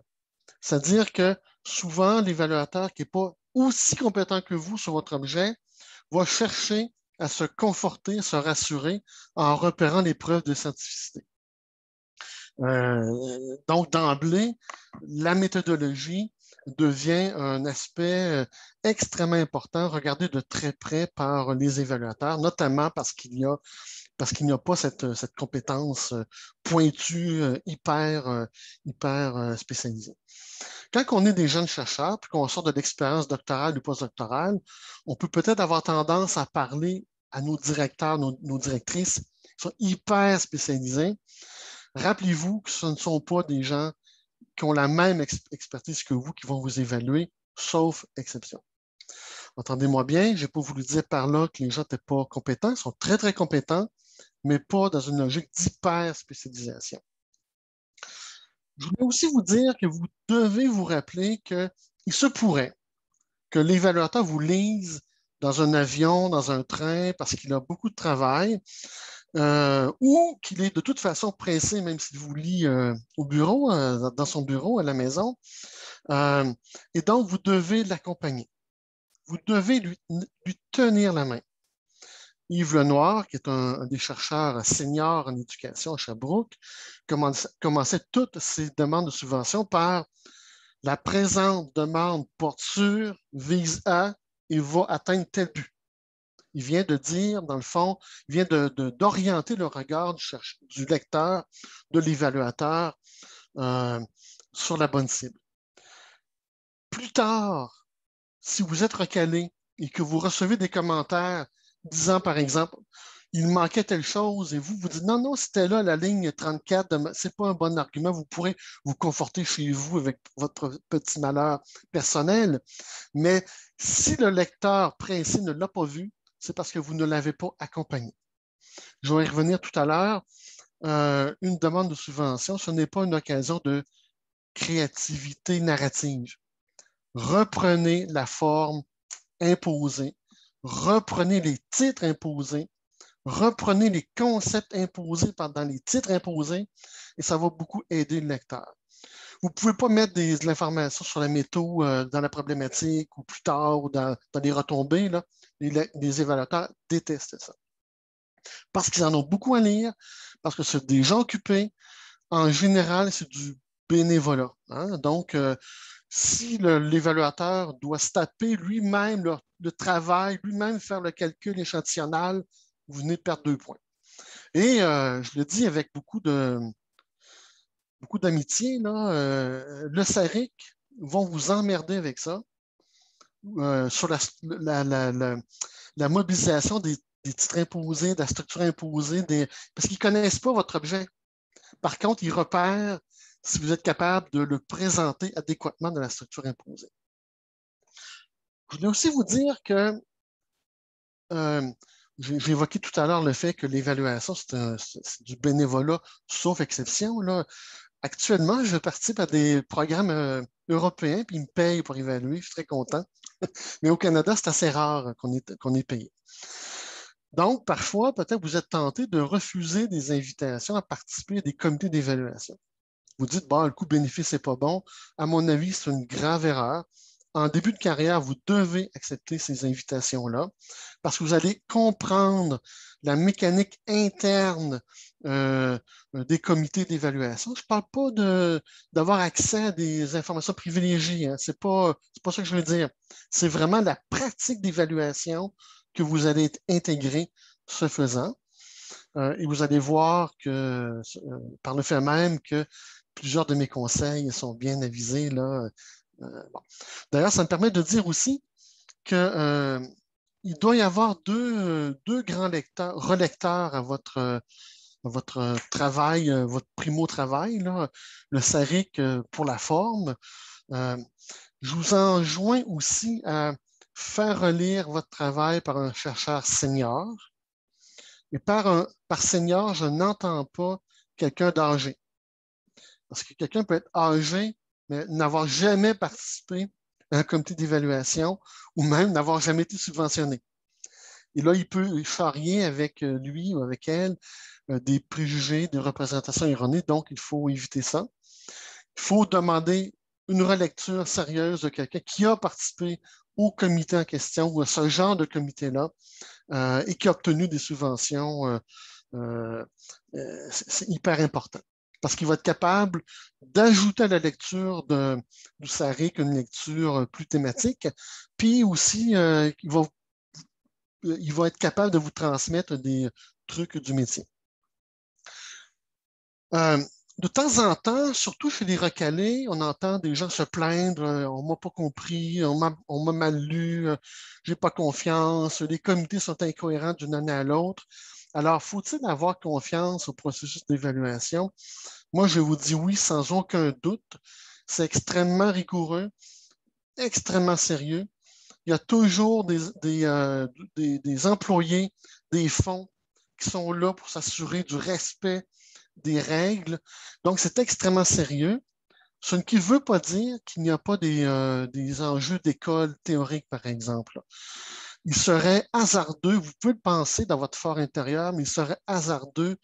C'est-à-dire que souvent, l'évaluateur qui n'est pas aussi compétent que vous sur votre objet va chercher à se conforter, se rassurer en repérant les preuves de scientificité. Donc, d'emblée, la méthodologie devient un aspect extrêmement important, regardé de très près par les évaluateurs, notamment parce qu'il n'y a pas cette compétence pointue, hyper spécialisée. Quand on est des jeunes chercheurs, puis qu'on sort de l'expérience doctorale ou postdoctorale, on peut peut-être avoir tendance à parler à nos directeurs, nos directrices qui sont hyper spécialisés. Rappelez-vous que ce ne sont pas des gens qui ont la même expertise que vous qui vont vous évaluer, sauf exception. Entendez-moi bien, je n'ai pas voulu dire par là que les gens n'étaient pas compétents, ils sont très, très compétents, mais pas dans une logique d'hyper-spécialisation. Je voulais aussi vous dire que vous devez vous rappeler qu'il se pourrait que l'évaluateur vous lise dans un avion, dans un train, parce qu'il a beaucoup de travail, ou qu'il est de toute façon pressé, même s'il vous lit au bureau, dans son bureau, à la maison. Et donc, vous devez l'accompagner. Vous devez lui tenir la main. Yves Lenoir, qui est un des chercheurs seniors en éducation à Sherbrooke, commençait toutes ses demandes de subvention par la présente demande porte sur, vise à et va atteindre tel but. Il vient de dire, dans le fond, il vient d'orienter le regard du lecteur, de l'évaluateur sur la bonne cible. Plus tard, si vous êtes recalé et que vous recevez des commentaires disant, par exemple, il manquait telle chose et vous dites, non, c'était là la ligne 34, ce n'est pas un bon argument, vous pourrez vous conforter chez vous avec votre petit malheur personnel. Mais si le lecteur pressé ne l'a pas vu, c'est parce que vous ne l'avez pas accompagné. Je vais y revenir tout à l'heure. Une demande de subvention, ce n'est pas une occasion de créativité narrative. Reprenez la forme imposée, reprenez les titres imposés, reprenez les concepts imposés dans les titres imposés et ça va beaucoup aider le lecteur. Vous ne pouvez pas mettre de l'information sur la métaux dans la problématique ou plus tard ou dans les retombées. Là. Les évaluateurs détestent ça. Parce qu'ils en ont beaucoup à lire, parce que c'est des gens occupés. En général, c'est du bénévolat. Hein? Donc, si l'évaluateur doit se taper lui-même le travail, lui-même faire le calcul échantillonnal, vous venez de perdre 2 points. Et je le dis avec beaucoup d'amitié, le SARIC vont vous emmerder avec ça sur la mobilisation des titres imposés, de la structure imposée, parce qu'ils ne connaissent pas votre objet. Par contre, ils repèrent si vous êtes capable de le présenter adéquatement dans la structure imposée. Je voulais aussi vous dire que j'ai évoqué tout à l'heure le fait que l'évaluation, c'est du bénévolat, sauf exception. Là. Actuellement, je participe à des programmes européens, puis ils me payent pour évaluer, je suis très content. Mais au Canada, c'est assez rare qu'on est payé. Donc, parfois, peut-être vous êtes tenté de refuser des invitations à participer à des comités d'évaluation. vous dites, bon, le coût-bénéfice n'est pas bon, à mon avis, c'est une grave erreur. En début de carrière, vous devez accepter ces invitations-là parce que vous allez comprendre la mécanique interne des comités d'évaluation. Je ne parle pas d'avoir accès à des informations privilégiées, hein. C'est pas ça que je veux dire. C'est vraiment la pratique d'évaluation que vous allez intégrer ce faisant. Et vous allez voir que, par le fait même que plusieurs de mes conseils sont bien avisés, là. Bon. D'ailleurs, ça me permet de dire aussi que il doit y avoir deux grands relecteurs à votre travail, votre primo-travail, là, le SARIC pour la forme. Je vous enjoins aussi à faire relire votre travail par un chercheur senior. Et par senior, je n'entends pas quelqu'un d'âgé. Parce que quelqu'un peut être âgé, mais n'avoir jamais participé à un comité d'évaluation ou même n'avoir jamais été subventionné. Et là, il peut charrier avec lui ou avec elle des préjugés, des représentations erronées. Donc, il faut éviter ça. Il faut demander une relecture sérieuse de quelqu'un qui a participé au comité en question ou à ce genre de comité-là et qui a obtenu des subventions. C'est hyper important parce qu'il va être capable d'ajouter à la lecture du SARIC une lecture plus thématique, puis aussi il va être capable de vous transmettre des trucs du métier. De temps en temps, surtout chez les recalés, on entend des gens se plaindre, on ne m'a pas compris, on m'a mal lu, j'ai pas confiance, les comités sont incohérents d'une année à l'autre. Alors, faut-il avoir confiance au processus d'évaluation? Moi, je vous dis oui, sans aucun doute. C'est extrêmement rigoureux, extrêmement sérieux. Il y a toujours des employés, des fonds qui sont là pour s'assurer du respect des règles. Donc, c'est extrêmement sérieux. Ce qui ne veut pas dire qu'il n'y a pas des enjeux d'école théorique, par exemple. Il serait hasardeux, vous pouvez le penser dans votre fort intérieur, mais il serait hasardeux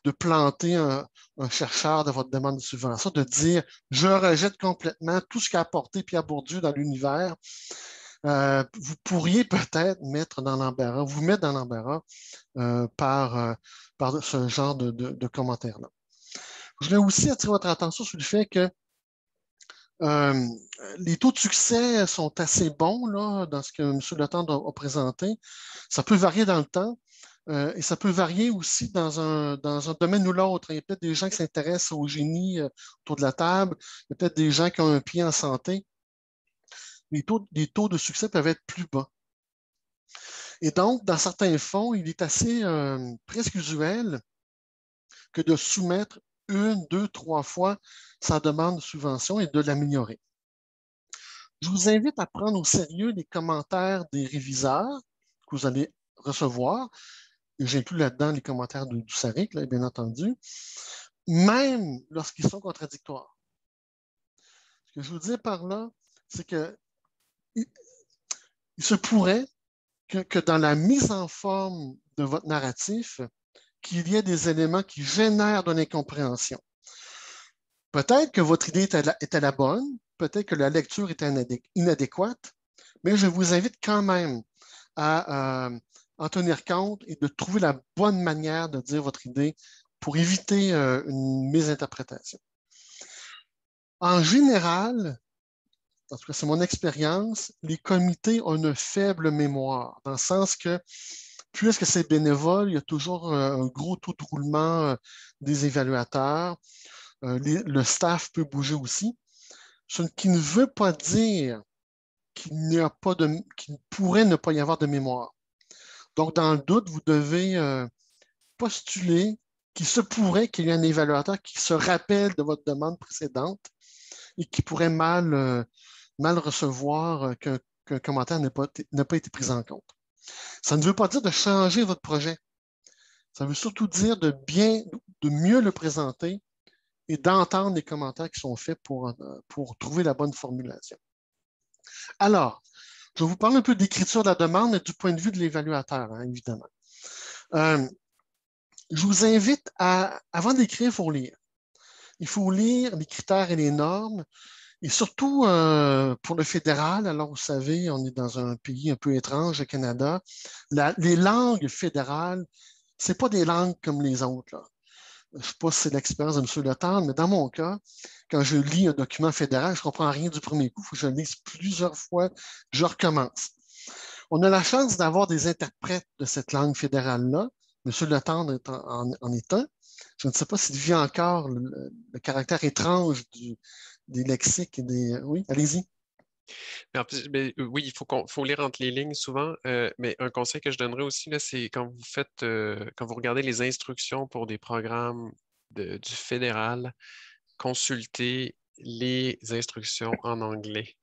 de planter un chercheur de votre demande de subvention, de dire « je rejette complètement tout ce qu'a apporté Pierre Bourdieu dans l'univers ». Vous pourriez peut-être vous mettre dans l'embarras par ce genre de commentaires-là. Je voulais aussi attirer votre attention sur le fait que les taux de succès sont assez bons là, dans ce que M. Letendre a présenté. Ça peut varier dans le temps et ça peut varier aussi dans un domaine ou l'autre. Il y a peut-être des gens qui s'intéressent au génie autour de la table. Il y a peut-être des gens qui ont un pied en santé. Les taux de succès peuvent être plus bas. Et donc, dans certains fonds, il est assez presque usuel que de soumettre une, deux, trois fois sa demande de subvention et de l'améliorer. Je vous invite à prendre au sérieux les commentaires des réviseurs que vous allez recevoir. J'inclus là-dedans les commentaires du SARIC, là, bien entendu, même lorsqu'ils sont contradictoires. Ce que je veux dire par là, c'est que il se pourrait que dans la mise en forme de votre narratif, qu'il y ait des éléments qui génèrent de l'incompréhension. Peut-être que votre idée était la bonne, peut-être que la lecture était inadéquate, mais je vous invite quand même à en tenir compte et de trouver la bonne manière de dire votre idée pour éviter une mésinterprétation. En général, en tout cas c'est mon expérience, les comités ont une faible mémoire, dans le sens que puisque c'est bénévole, il y a toujours un gros taux de roulement des évaluateurs. Le staff peut bouger aussi. Ce qui ne veut pas dire qu'il ne pourrait ne pas y avoir de mémoire. Donc, dans le doute, vous devez postuler qu'il se pourrait qu'il y ait un évaluateur qui se rappelle de votre demande précédente et qui pourrait mal recevoir qu'un commentaire n'a pas été pris en compte. Ça ne veut pas dire de changer votre projet. Ça veut surtout dire de mieux le présenter et d'entendre les commentaires qui sont faits pour trouver la bonne formulation. Alors, je vais vous parler un peu d'écriture de la demande du point de vue de l'évaluateur, hein, évidemment. Je vous invite avant d'écrire, il faut lire. il faut lire les critères et les normes. Et surtout pour le fédéral, alors vous savez, on est dans un pays un peu étrange, le Canada. Les langues fédérales, ce n'est pas des langues comme les autres, là. Je ne sais pas si c'est l'expérience de M. Letendre, mais dans mon cas, quand je lis un document fédéral, je ne comprends rien du premier coup. Il faut que je le lise plusieurs fois, je recommence. On a la chance d'avoir des interprètes de cette langue fédérale-là. M. Letendre en est un. Je ne sais pas s'il vit encore le caractère étrange des lexiques et des. Oui, allez-y. Mais en plus, oui, faut lire entre les lignes souvent, mais un conseil que je donnerais aussi, là, c'est quand vous regardez les instructions pour des programmes du fédéral, consultez les instructions en anglais.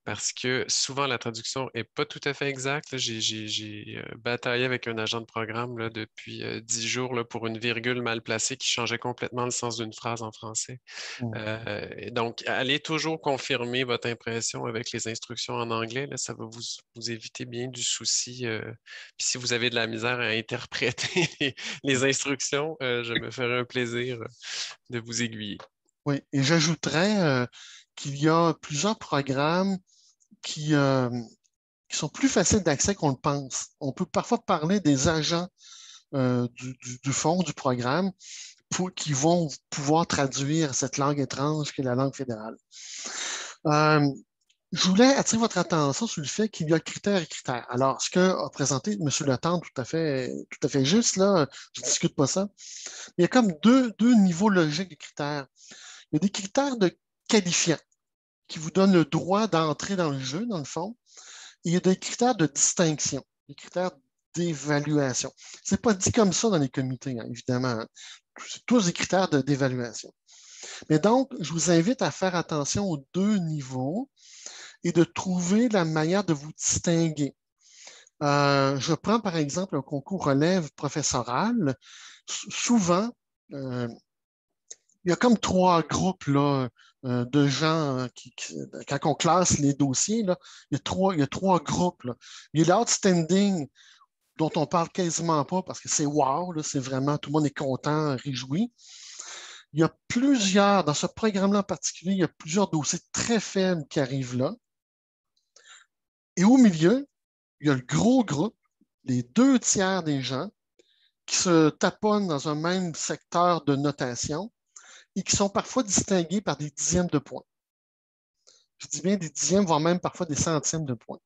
Parce que souvent, la traduction n'est pas tout à fait exacte. Là. J'ai bataillé avec un agent de programme là, depuis 10 jours là, pour une virgule mal placée qui changeait complètement le sens d'une phrase en français. Donc, allez toujours confirmer votre impression avec les instructions en anglais. Là, ça va vous éviter bien du souci. Puis si vous avez de la misère à interpréter les instructions, je me ferai un plaisir de vous aiguiller. Oui, et j'ajouterais qu'il y a plusieurs programmes qui sont plus faciles d'accès qu'on le pense. On peut parfois parler des agents du fond du programme qui vont pouvoir traduire cette langue étrange qui est la langue fédérale. Je voulais attirer votre attention sur le fait qu'il y a critères et critères. Alors, ce qu'a présenté M. Letendre, tout à fait juste, là, je ne discute pas ça. Il y a comme deux niveaux logiques de critères. Il y a des critères de qualifiants qui vous donnent le droit d'entrer dans le jeu, dans le fond. Et il y a des critères de distinction, des critères d'évaluation. Ce n'est pas dit comme ça dans les comités, hein, évidemment. C'est tous des critères d'évaluation. Mais donc, je vous invite à faire attention aux deux niveaux et de trouver la manière de vous distinguer. Je prends par exemple un concours relève professoral. Souvent, il y a comme trois groupes là, de gens quand on classe les dossiers, là, il y a trois groupes. Là. Il y a l'outstanding dont on parle quasiment pas parce que c'est wow, là, c'est vraiment, tout le monde est content, réjoui. Il y a plusieurs, dans ce programme-là en particulier, il y a plusieurs dossiers très faibles qui arrivent là. Et au milieu, il y a le gros groupe, les deux tiers des gens qui se taponnent dans un même secteur de notation et qui sont parfois distingués par des dixièmes de points. Je dis bien des dixièmes, voire même parfois des centièmes de points.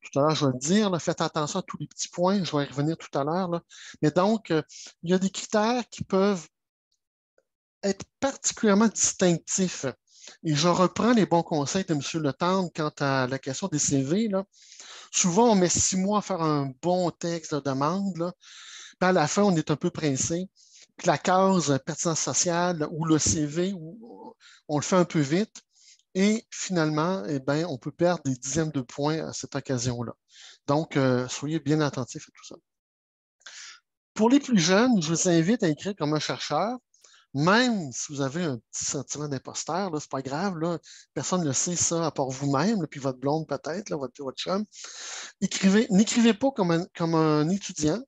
Tout à l'heure, je vais le dire, là, faites attention à tous les petits points, je vais y revenir tout à l'heure. Mais donc, il y a des critères qui peuvent être particulièrement distinctifs. Et je reprends les bons conseils de M. Letendre quant à la question des CV. Là. Souvent, on met 6 mois à faire un bon texte de demande. Là. Puis à la fin, on est un peu pressé. Puis la case pertinence sociale ou le CV, on le fait un peu vite. Et finalement, eh bien, on peut perdre des dixièmes de points à cette occasion-là. Donc, soyez bien attentifs à tout ça. Pour les plus jeunes, je vous invite à écrire comme un chercheur. Même si vous avez un petit sentiment d'imposteur, ce n'est pas grave, là, personne ne le sait ça à part vous-même, puis votre blonde peut-être, votre chum. N'écrivez pas comme un étudiant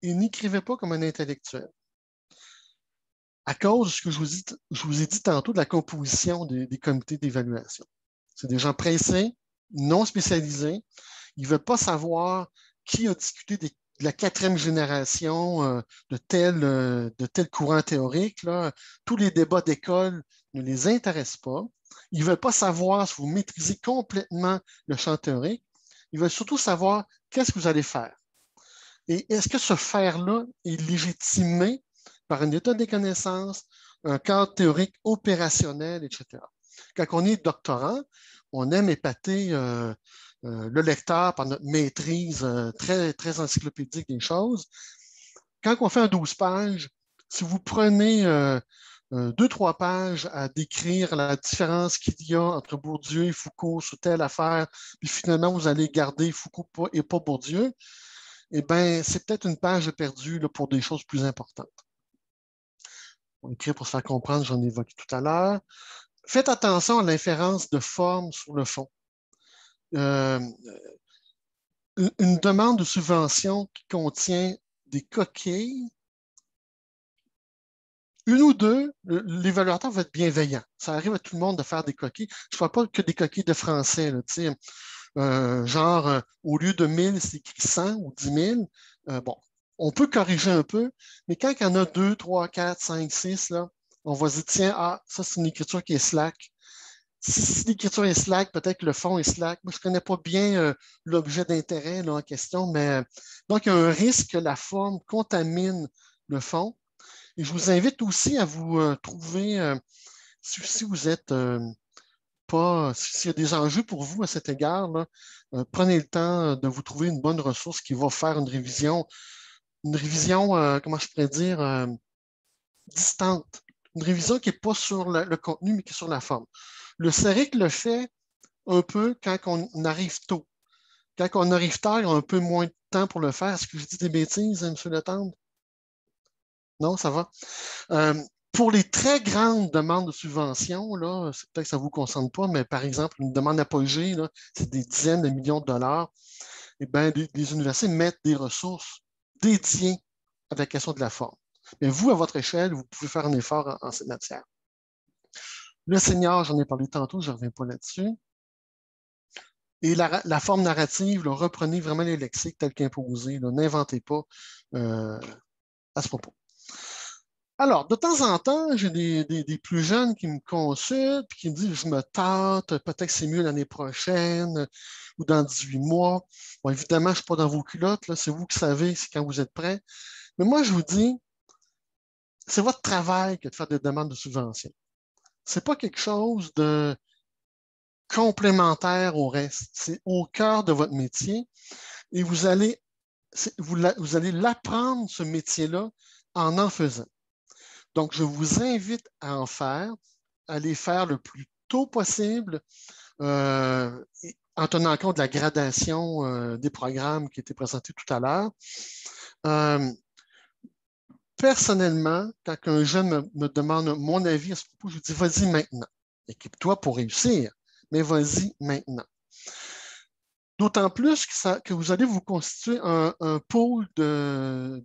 et n'écrivez pas comme un intellectuel. À cause de ce que je vous ai dit tantôt de la composition des comités d'évaluation. C'est des gens pressés, non spécialisés. Ils ne veulent pas savoir qui a discuté de la quatrième génération de tel courant théorique. Là. Tous les débats d'école ne les intéressent pas. Ils ne veulent pas savoir si vous maîtrisez complètement le champ théorique. Ils veulent surtout savoir qu'est-ce que vous allez faire. Et est-ce que ce faire-là est légitimé par une étude des connaissances, un cadre théorique opérationnel, etc. Quand on est doctorant, on aime épater le lecteur par notre maîtrise très, très encyclopédique des choses. Quand on fait un 12 pages, si vous prenez 2-3 pages à décrire la différence qu'il y a entre Bourdieu et Foucault sur telle affaire, puis finalement vous allez garder Foucault et pas Bourdieu, eh bien, c'est peut-être une page perdue là, pour des choses plus importantes. On écrit pour se faire comprendre, j'en ai évoqué tout à l'heure. Faites attention à l'inférence de forme sur le fond. Une demande de subvention qui contient des coquilles une ou deux, l'évaluateur va être bienveillant. Ça arrive à tout le monde de faire des coquilles. Je ne parle pas que des coquilles de français, là, genre, au lieu de 1000, c'est écrit 100 ou 10 000. Bon, on peut corriger un peu, mais quand il y en a 2, 3, 4, 5, 6, là, on va se dire, tiens, ah, ça, c'est une écriture qui est slack. Si l'écriture est slack, peut-être que le fond est slack. Moi, je ne connais pas bien l'objet d'intérêt là, en question, mais donc, il y a un risque que la forme contamine le fond. Et je vous invite aussi à vous trouver, si vous êtes pas, s'il y a des enjeux pour vous à cet égard, là, prenez le temps de vous trouver une bonne ressource qui va faire une révision, comment je pourrais dire, distante. Une révision qui n'est pas sur le contenu, mais qui est sur la forme. Le CEREC le fait un peu quand on arrive tôt. Quand on arrive tard, il y a un peu moins de temps pour le faire. Est-ce que je dis des bêtises, M. Letendre? Non, ça va. Pour les très grandes demandes de subvention, là, peut-être que ça ne vous concerne pas, mais par exemple, une demande apogée, là, c'est des dizaines de millions de dollars. Eh bien, les universités mettent des ressources dédiées à la question de la forme. Mais vous, à votre échelle, vous pouvez faire un effort en cette matière. Le senior, j'en ai parlé tantôt, je ne reviens pas là-dessus. Et la forme narrative, là, reprenez vraiment les lexiques tels qu'imposés, n'inventez pas à ce propos. Alors, de temps en temps, j'ai des plus jeunes qui me consultent et qui me disent, je me tente, peut-être que c'est mieux l'année prochaine ou dans 18 mois. Bon, évidemment, je ne suis pas dans vos culottes, c'est vous qui savez, c'est quand vous êtes prêts. Mais moi, je vous dis, c'est votre travail que de faire des demandes de subvention. Ce n'est pas quelque chose de complémentaire au reste. C'est au cœur de votre métier et vous allez l'apprendre, ce métier-là, en faisant. Donc, je vous invite à en faire, à les faire le plus tôt possible, en tenant compte de la gradation des programmes qui étaient présentés tout à l'heure. Personnellement, quand un jeune me demande mon avis à ce propos, je lui dis, vas-y maintenant. Équipe-toi pour réussir, mais vas-y maintenant. D'autant plus que vous allez vous constituer un pôle de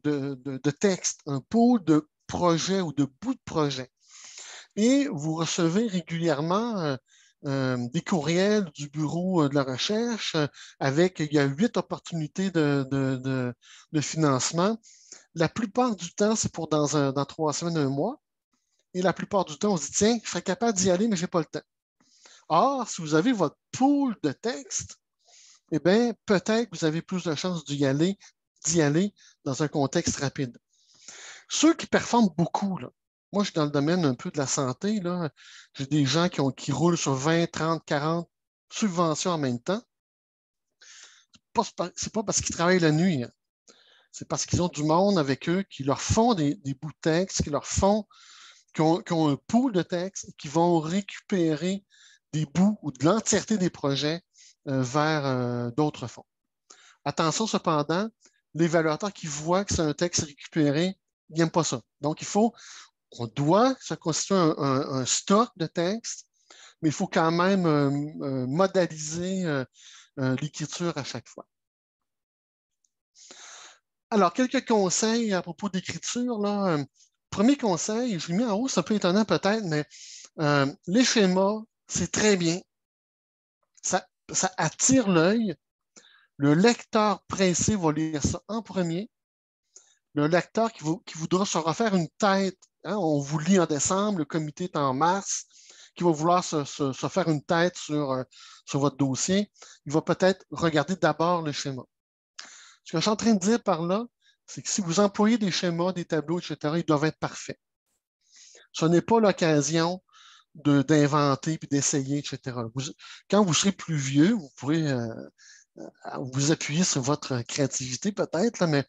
texte, un pôle de projet ou de bout de projet. Et vous recevez régulièrement des courriels du bureau de la recherche il y a 8 opportunités de financement. La plupart du temps, c'est pour dans 3 semaines, 1 mois. Et la plupart du temps, on se dit, tiens, je serais capable d'y aller, mais je n'ai pas le temps. Or, si vous avez votre pool de texte, eh bien, peut-être que vous avez plus de chances d'y aller dans un contexte rapide. Ceux qui performent beaucoup, là, moi, je suis dans le domaine un peu de la santé, là. J'ai des gens qui roulent sur 20, 30, 40 subventions en même temps. C'est pas parce qu'ils travaillent la nuit, hein. C'est parce qu'ils ont du monde avec eux qui leur font des bouts de texte, qui ont un pool de texte et qui vont récupérer des bouts ou de l'entièreté des projets vers d'autres fonds. Attention cependant, l'évaluateur qui voit que c'est un texte récupéré, il n'aime pas ça. Donc, on doit se constituer un stock de textes, mais il faut quand même modaliser l'écriture à chaque fois. Alors, quelques conseils à propos d'écriture, là. Premier conseil, je l'ai mis en haut, c'est un peu étonnant peut-être, mais les schémas, c'est très bien. Ça attire l'œil. Le lecteur pressé va lire ça en premier. Le lecteur qui voudra se refaire une tête, hein, on vous lit en décembre, le comité est en mars, qui va vouloir se faire une tête sur votre dossier, il va peut-être regarder d'abord le schéma. Ce que je suis en train de dire par là, c'est que si vous employez des schémas, des tableaux, etc., ils doivent être parfaits. Ce n'est pas l'occasion d'inventer puis d'essayer, etc. Quand vous serez plus vieux, vous pourrez vous appuyer sur votre créativité peut-être, mais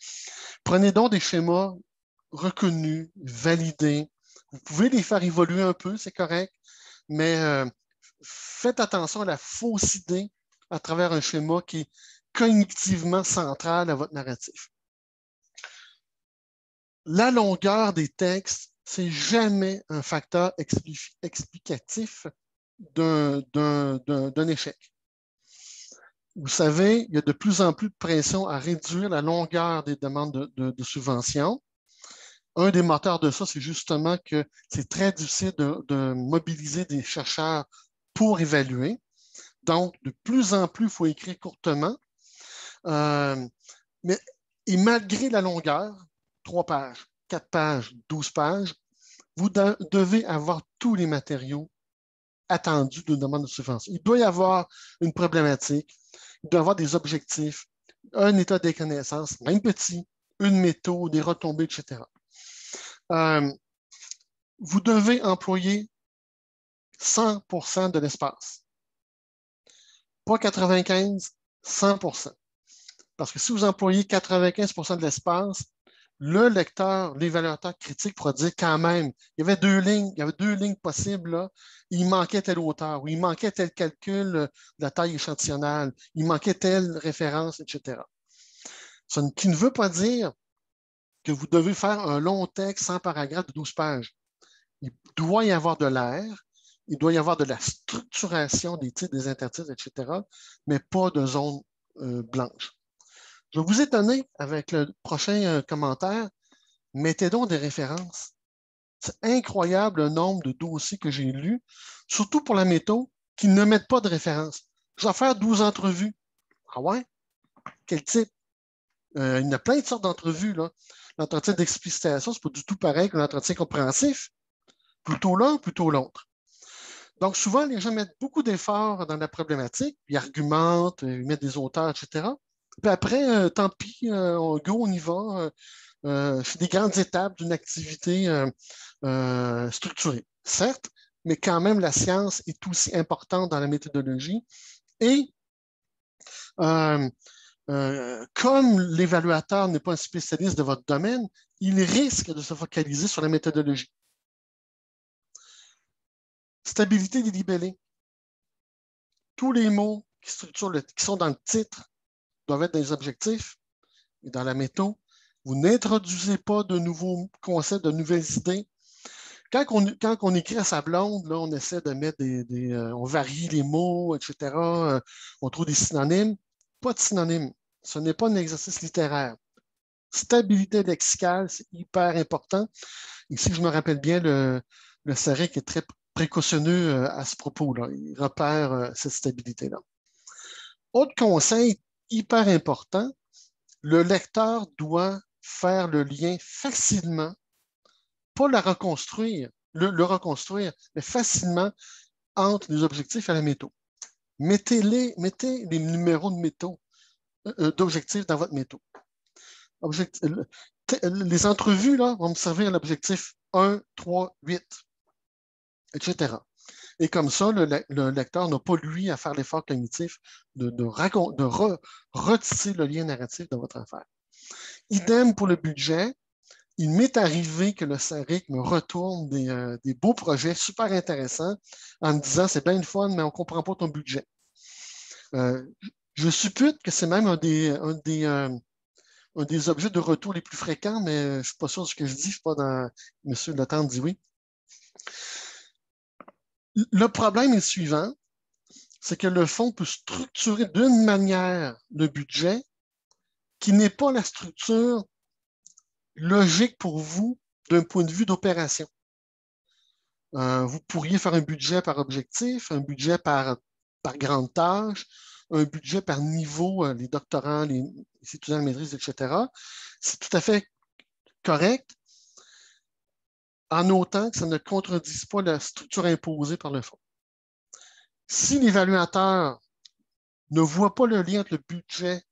prenez donc des schémas reconnus, validés. Vous pouvez les faire évoluer un peu, c'est correct, mais faites attention à la fausse idée à travers un schéma qui est cognitivement central à votre narratif. La longueur des textes, c'est jamais un facteur explicatif d'un échec. Vous savez, il y a de plus en plus de pression à réduire la longueur des demandes de subventions. Un des moteurs de ça, c'est justement que c'est très difficile de mobiliser des chercheurs pour évaluer. Donc, de plus en plus, il faut écrire courtement. Et malgré la longueur, 3 pages, 4 pages, 12 pages, vous devez avoir tous les matériaux attendus d'une demande de subvention. Il doit y avoir une problématique, il doit y avoir des objectifs, un état des connaissances, même petit, une méthode, des retombées, etc. Vous devez employer 100% de l'espace. Pas 95, 100%. Parce que si vous employez 95% de l'espace, le lecteur, l'évaluateur critique pourra dire quand même, il y avait 2 lignes possibles, là, il manquait telle hauteur, ou il manquait tel calcul de la taille échantillonnale, il manquait telle référence, etc. Ce qui ne veut pas dire que vous devez faire un long texte sans paragraphe de 12 pages. Il doit y avoir de l'air, il doit y avoir de la structuration des titres, des intertitres, etc., mais pas de zone blanche. Je vais vous étonner avec le prochain commentaire. Mettez donc des références. C'est incroyable le nombre de dossiers que j'ai lus, surtout pour la métaux, qui ne mettent pas de références. Je vais faire 12 entrevues. Ah ouais? Quel type? Il y en a plein de sortes d'entrevues. L'entretien d'explicitation, ce n'est pas du tout pareil que l'entretien compréhensif. Plutôt l'un, plutôt l'autre. Donc, souvent, les gens mettent beaucoup d'efforts dans la problématique, ils argumentent, ils mettent des auteurs, etc. Puis après, tant pis, on y va. C'est des grandes étapes d'une activité structurée, certes, mais quand même, la science est aussi importante dans la méthodologie. Et comme l'évaluateur n'est pas un spécialiste de votre domaine, il risque de se focaliser sur la méthodologie. Stabilité des libellés. Tous les mots qui sont dans le titre doivent être des objectifs et dans la méthode. Vous n'introduisez pas de nouveaux concepts, de nouvelles idées. Quand on écrit à sa blonde, là, on essaie de mettre on varie les mots, etc. On trouve des synonymes. Pas de synonymes. Ce n'est pas un exercice littéraire. Stabilité lexicale, c'est hyper important. Ici, je me rappelle bien, le CEREC est très précautionneux à ce propos-là. Il repère cette stabilité-là. Autre conseil hyper important, le lecteur doit faire le lien facilement, pas le reconstruire, mais facilement entre les objectifs et la méthode. Mettez les numéros de méthode, d'objectifs dans votre méthode. Les entrevues là, vont me servir à l'objectif 1, 3, 8, etc. Et comme ça, le lecteur n'a pas, lui, à faire l'effort cognitif de retisser le lien narratif de votre affaire. Idem pour le budget. Il m'est arrivé que le CEREC me retourne des beaux projets super intéressants en me disant c'est bien le fun, mais on ne comprend pas ton budget. Je suppute que c'est même un des objets de retour les plus fréquents, mais je ne suis pas sûr de ce que je dis. Je ne suis pas dans. Monsieur Letendre dit oui. Le problème est le suivant, c'est que le fonds peut structurer d'une manière le budget qui n'est pas la structure logique pour vous d'un point de vue d'opération. Vous pourriez faire un budget par objectif, un budget par grande tâche, un budget par niveau, les doctorants, les étudiants de maîtrise, etc. C'est tout à fait correct, en autant que ça ne contredise pas la structure imposée par le fonds. Si l'évaluateur ne voit pas le lien entre le budget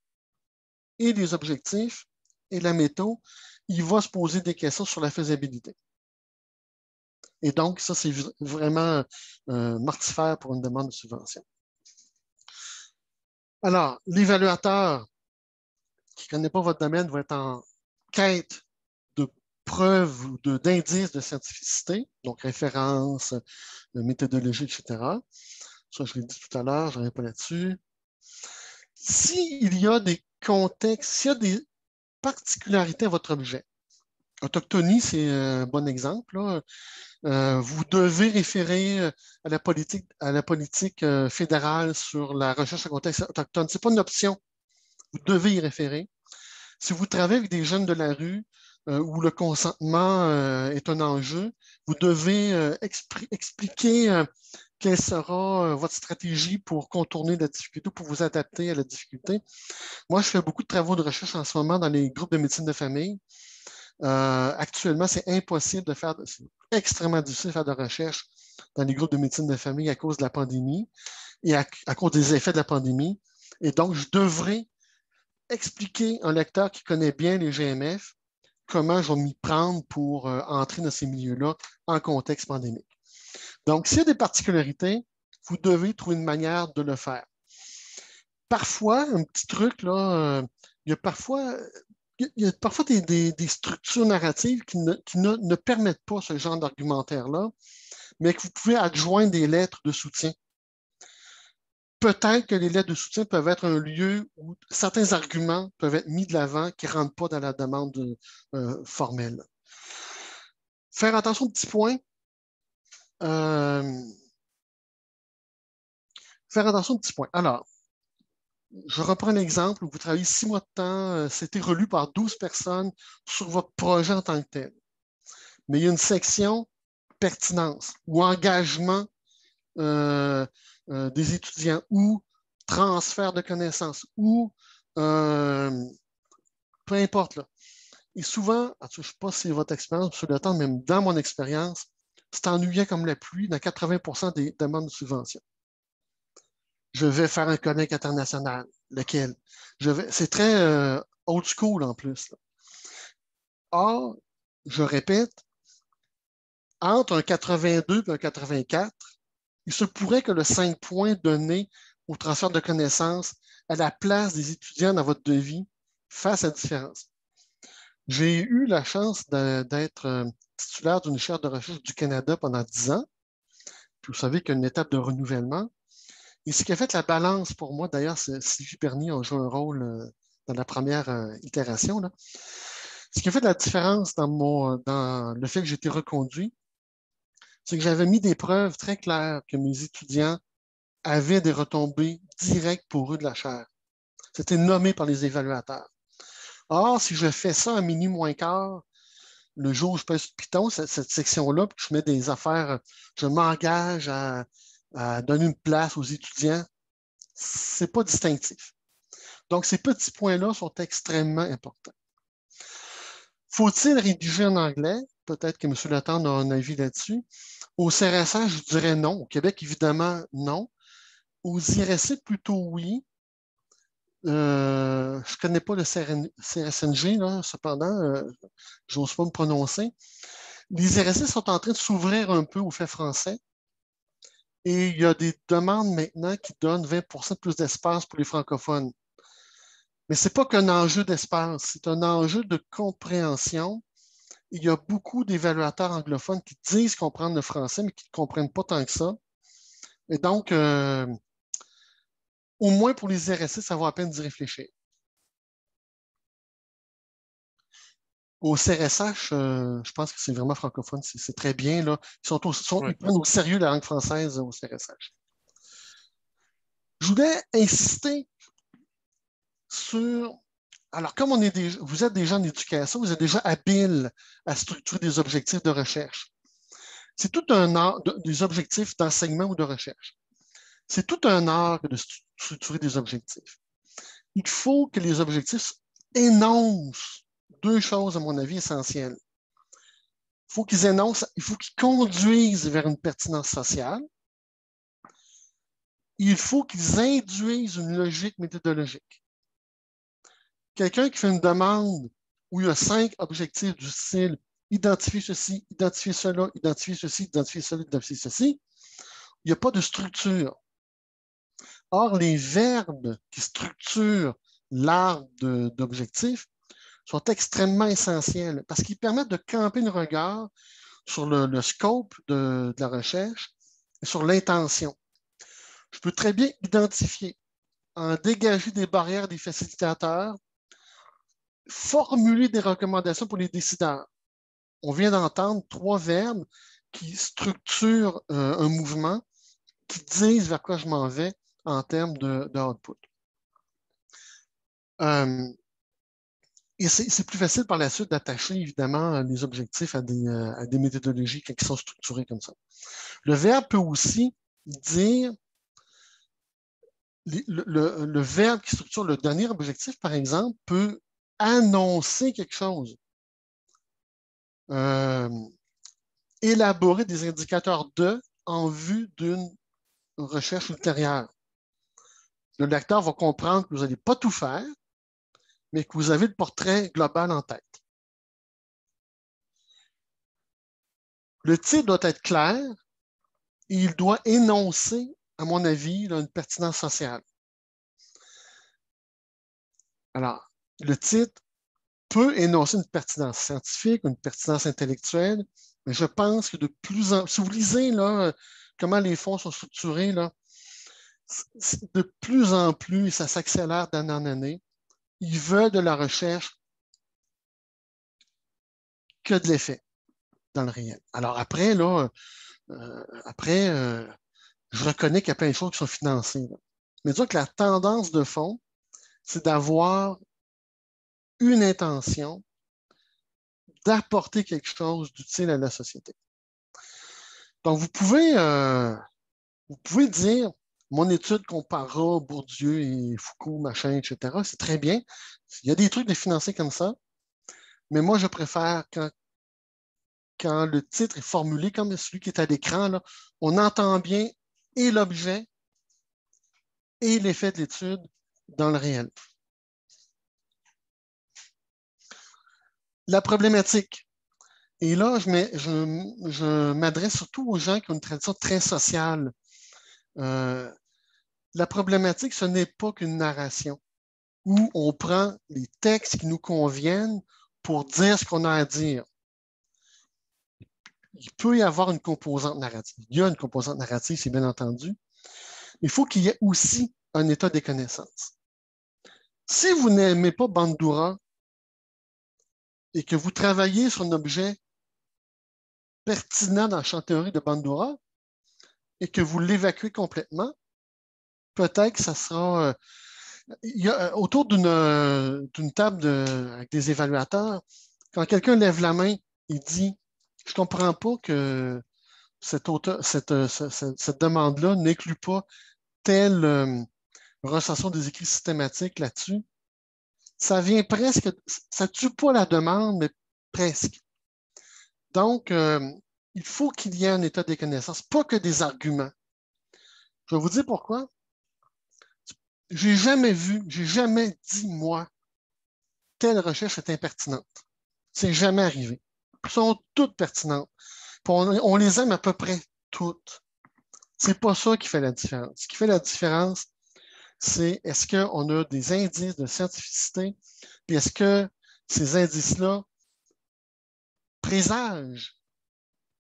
et les objectifs et la méthode, il va se poser des questions sur la faisabilité. Et donc, ça, c'est vraiment mortifère pour une demande de subvention. Alors, l'évaluateur qui ne connaît pas votre domaine va être en quête de preuves ou d'indices de scientificité, donc références, méthodologie, etc. Ça, je l'ai dit tout à l'heure, je ne reviens pas là-dessus. S'il y a des contextes, s'il y a des particularités à votre objet, autochtonie, c'est un bon exemple, là. Vous devez référer à la politique fédérale sur la recherche en contexte autochtone. Ce n'est pas une option. Vous devez y référer. Si vous travaillez avec des jeunes de la rue, où le consentement est un enjeu, vous devez expliquer quelle sera votre stratégie pour contourner la difficulté, pour vous adapter à la difficulté. Moi, je fais beaucoup de travaux de recherche en ce moment dans les groupes de médecine de famille. Actuellement, c'est impossible de faire, c'est extrêmement difficile de faire de recherche dans les groupes de médecine de famille à cause de la pandémie et à cause des effets de la pandémie. Et donc, je devrais expliquer à un lecteur qui connaît bien les GMF comment je vais m'y prendre pour entrer dans ces milieux-là en contexte pandémique. Donc, s'il y a des particularités, vous devez trouver une manière de le faire. Parfois, un petit truc, là, il y a parfois des structures narratives qui ne permettent pas ce genre d'argumentaire-là, mais que vous pouvez adjoindre des lettres de soutien. Peut-être que les lettres de soutien peuvent être un lieu où certains arguments peuvent être mis de l'avant qui ne rentrent pas dans la demande formelle. Faire attention aux petits points. Faire attention aux petits points. Alors, je reprends l'exemple où vous travaillez 6 mois de temps, c'était relu par 12 personnes sur votre projet en tant que tel. Mais il y a une section pertinence ou engagement des étudiants ou transfert de connaissances ou peu importe. Là. Et souvent, je ne sais pas si c'est votre expérience sur le temps, même dans mon expérience, c'est ennuyant comme la pluie dans 80% des demandes de subvention. Je vais faire un connect international. Lequel? C'est très old school en plus. Là. Or, je répète, entre un 82 et un 84, il se pourrait que le 5 points donné au transfert de connaissances à la place des étudiants dans votre devis fasse la différence. J'ai eu la chance d'être titulaire d'une chaire de recherche du Canada pendant 10 ans. Puis vous savez qu'il y a une étape de renouvellement. Et ce qui a fait la balance pour moi, d'ailleurs, Sylvie Bernier a joué un rôle dans la première itération. Là. Ce qui a fait la différence dans le fait que j'ai été reconduit, c'est que j'avais mis des preuves très claires que mes étudiants avaient des retombées directes pour eux de la chaire. C'était nommé par les évaluateurs. Or, si je fais ça à minuit moins quart, le jour où je pèse Python, cette section-là, puis je mets des affaires, je m'engage à donner une place aux étudiants, c'est pas distinctif. Donc, ces petits points-là sont extrêmement importants. Faut-il rédiger en anglais? Peut-être que M. Latendre a un avis là-dessus. Au CRSH, je dirais non. Au Québec, évidemment, non. Aux IRSC, plutôt oui. Je ne connais pas le CRSNG, là, cependant, je n'ose pas me prononcer. Les IRSC sont en train de s'ouvrir un peu au fait français. Et il y a des demandes maintenant qui donnent 20% de plus d'espace pour les francophones. Mais ce n'est pas qu'un enjeu d'espace, c'est un enjeu de compréhension. Il y a beaucoup d'évaluateurs anglophones qui disent comprendre le français, mais qui ne comprennent pas tant que ça. Et donc, au moins pour les IRSC, ça vaut la peine d'y réfléchir. Au CRSH, je pense que c'est vraiment francophone, c'est très bien. Là. Ils prennent au sérieux la langue française au CRSH. Je voulais insister sur... Alors, comme vous êtes déjà en éducation, vous êtes déjà habile à structurer des objectifs de recherche. C'est tout un art, des objectifs d'enseignement ou de recherche. C'est tout un art de structurer des objectifs. Il faut que les objectifs énoncent deux choses, à mon avis, essentielles. Il faut qu'ils conduisent vers une pertinence sociale. Il faut qu'ils induisent une logique méthodologique. Quelqu'un qui fait une demande où il y a 5 objectifs du style identifier ceci, identifier cela, identifier ceci, identifier cela, identifier ceci, il n'y a pas de structure. Or, les verbes qui structurent l'arbre d'objectifs sont extrêmement essentiels parce qu'ils permettent de camper le regard sur le scope de la recherche et sur l'intention. Je peux très bien identifier, en dégager des barrières des facilitateurs, formuler des recommandations pour les décideurs. On vient d'entendre 3 verbes qui structurent un mouvement, qui disent vers quoi je m'en vais en termes de output. Et c'est plus facile par la suite d'attacher, évidemment, les objectifs à des méthodologies qui sont structurées comme ça. Le verbe peut aussi dire, le verbe qui structure le dernier objectif, par exemple, peut annoncer quelque chose. Élaborer des indicateurs en vue d'une recherche ultérieure. Le lecteur va comprendre que vous n'allez pas tout faire, mais que vous avez le portrait global en tête. Le titre doit être clair et il doit énoncer, à mon avis, une pertinence sociale. Alors, le titre peut énoncer une pertinence scientifique, une pertinence intellectuelle, mais je pense que de plus en plus, si vous lisez là, comment les fonds sont structurés, là, de plus en plus, ça s'accélère d'année en année. Ils veulent de la recherche que de l'effet dans le réel. Alors après, là, je reconnais qu'il y a plein de choses qui sont financées. Là. Mais disons que la tendance de fond, c'est d'avoir une intention d'apporter quelque chose d'utile à la société. Donc, vous pouvez dire, mon étude comparera Bourdieu et Foucault, machin, etc. C'est très bien. Il y a des trucs de financer comme ça. Mais moi, je préfère quand le titre est formulé comme celui qui est à l'écran, là, on entend bien et l'objet et l'effet de l'étude dans le réel. La problématique. Et là, je m'adresse surtout aux gens qui ont une tradition très sociale. La problématique, ce n'est pas qu'une narration où on prend les textes qui nous conviennent pour dire ce qu'on a à dire. Il peut y avoir une composante narrative. Il y a une composante narrative, c'est bien entendu. Il faut qu'il y ait aussi un état des connaissances. Si vous n'aimez pas Bandura et que vous travaillez sur un objet pertinent dans la champ théorique de Bandura et que vous l'évacuez complètement, peut-être que ça sera... autour d'une table avec des évaluateurs, quand quelqu'un lève la main et dit « Je ne comprends pas que cette demande-là n'inclut pas telle recension des écrits systématiques là-dessus », ça vient presque, ça ne tue pas la demande, mais presque. Donc, il faut qu'il y ait un état des connaissances, pas que des arguments. Je vais vous dire pourquoi. J'ai jamais dit, moi, telle recherche est impertinente. C'est jamais arrivé. Elles sont toutes pertinentes. Puis on les aime à peu près toutes. C'est pas ça qui fait la différence. Ce qui fait la différence, c'est est-ce qu'on a des indices de scientificité, puis est-ce que ces indices-là présagent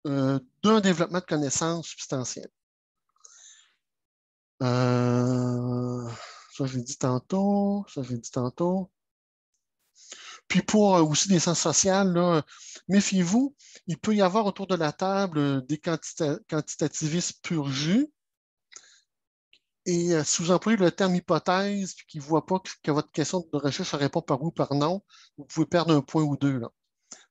d'un développement de connaissances substantielles. Ça, je l'ai dit tantôt. Puis pour aussi des sciences sociales, là, méfiez-vous, il peut y avoir autour de la table des quantitativistes pur jus. Et si vous employez le terme hypothèse, puis qu'ils ne voient pas que votre question de recherche se répond par oui ou par non, vous pouvez perdre un point ou deux. Là.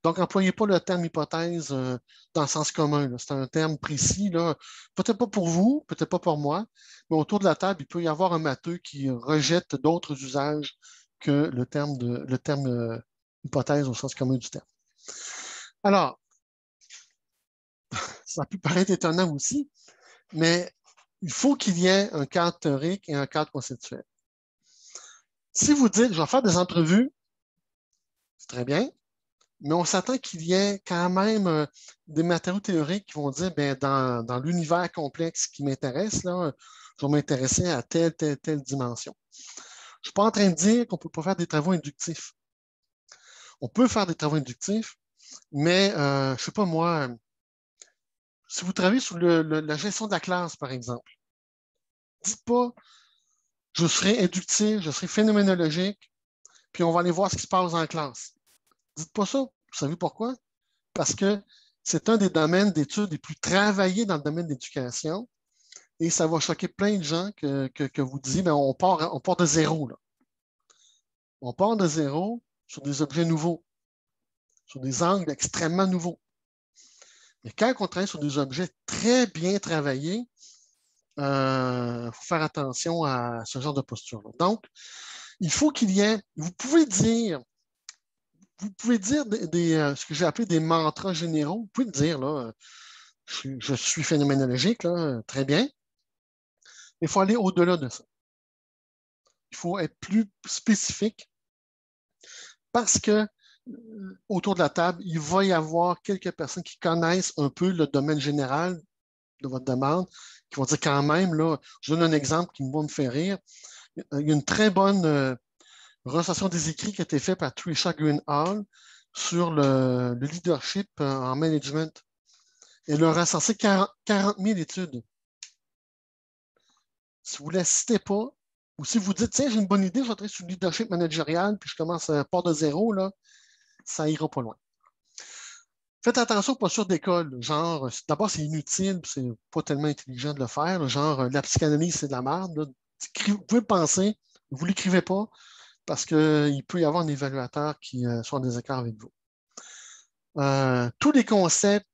Donc, n'employez pas le terme hypothèse dans le sens commun. C'est un terme précis. Peut-être pas pour vous, peut-être pas pour moi, mais autour de la table, il peut y avoir un matheux qui rejette d'autres usages que le terme hypothèse au sens commun du terme. Alors, ça peut paraître étonnant aussi, mais il faut qu'il y ait un cadre théorique et un cadre conceptuel. Si vous dites, je vais faire des entrevues, c'est très bien, mais on s'attend qu'il y ait quand même des matériaux théoriques qui vont dire, bien, dans l'univers complexe qui m'intéresse, là, je vais m'intéresser à telle dimension. Je ne suis pas en train de dire qu'on ne peut pas faire des travaux inductifs. On peut faire des travaux inductifs, mais je ne sais pas moi, si vous travaillez sur la gestion de la classe, par exemple, dites pas, je serai inductif, je serai phénoménologique, puis on va aller voir ce qui se passe en classe. Dites pas ça. Vous savez pourquoi? Parce que c'est un des domaines d'études les plus travaillés dans le domaine de l'éducation et ça va choquer plein de gens que vous disiez, mais on part de zéro. Là. On part de zéro, sur des objets nouveaux, sur des angles extrêmement nouveaux. Mais quand on travaille sur des objets très bien travaillés, il faut faire attention à ce genre de posture-là. Donc, il faut qu'il y ait, vous pouvez dire ce que j'ai appelé des mantras généraux. Vous pouvez le dire, là, je suis phénoménologique, là, très bien. Mais il faut aller au-delà de ça. Il faut être plus spécifique parce que autour de la table, il va y avoir quelques personnes qui connaissent un peu le domaine général de votre demande, qui vont dire quand même, là, je donne un exemple qui va me faire rire. Il y a une très bonne recension des écrits qui a été faite par Trisha Greenhalgh sur le leadership en management. Elle a recensé 40 000 études. Si vous ne la citez pas, ou si vous dites, tiens, j'ai une bonne idée, je vais travailler sur le leadership managérial, puis je commence à part de zéro, là, ça ira pas loin. Faites attention aux postures d'école. Genre, d'abord, c'est inutile, c'est pas tellement intelligent de le faire. Là, genre, la psychanalyse, c'est de la merde. Là. Vous pouvez penser, vous ne l'écrivez pas, parce qu'il peut y avoir un évaluateur qui soit en désaccord avec vous. Tous les concepts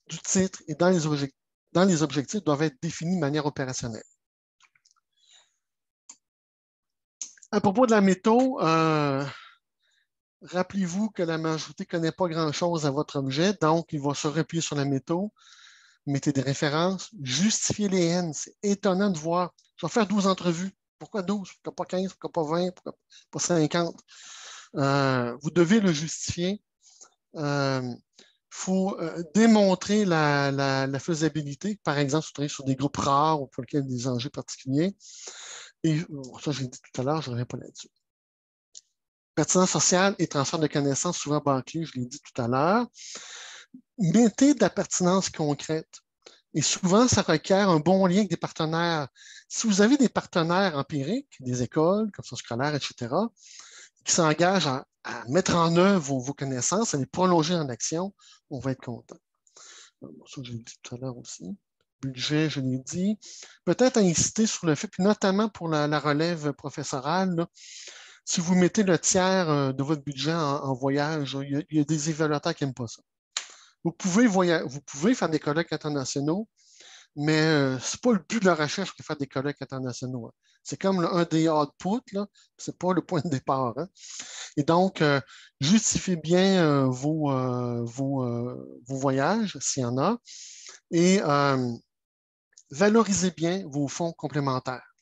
du titre et dans les objectifs doivent être définis de manière opérationnelle. À propos de la méthode, rappelez-vous que la majorité ne connaît pas grand-chose à votre objet, donc il va se replier sur la méthode, mettez des références, justifiez les N. C'est étonnant de voir. Je vais faire 12 entrevues. Pourquoi 12? Pourquoi pas 15? Pourquoi pas 20? Pourquoi pas 50? Vous devez le justifier. Il faut démontrer la faisabilité. Par exemple, si vous travaillez sur des groupes rares ou pour lesquels il y a des enjeux particuliers. Et ça, je l'ai dit tout à l'heure, je ne reviens pas là-dessus. Pertinence sociale et transfert de connaissances, souvent bâclés, je l'ai dit tout à l'heure. Mettez de la pertinence concrète. Et souvent, ça requiert un bon lien avec des partenaires. Si vous avez des partenaires empiriques, des écoles, comme ça scolaires, etc., qui s'engagent à mettre en œuvre vos connaissances, à les prolonger en action, on va être content. Ça, je l'ai dit tout à l'heure aussi. Budget, je l'ai dit. Peut-être à insister sur le fait, puis notamment pour la relève professorale, là, si vous mettez le tiers de votre budget en voyage, il y a des évaluateurs qui n'aiment pas ça. Vous pouvez faire des colloques internationaux, mais ce n'est pas le but de la recherche que faire des colloques internationaux. Hein. C'est comme un des outputs, ce n'est pas le point de départ. Hein. Et donc, justifiez bien vos voyages, s'il y en a, et valorisez bien vos fonds complémentaires.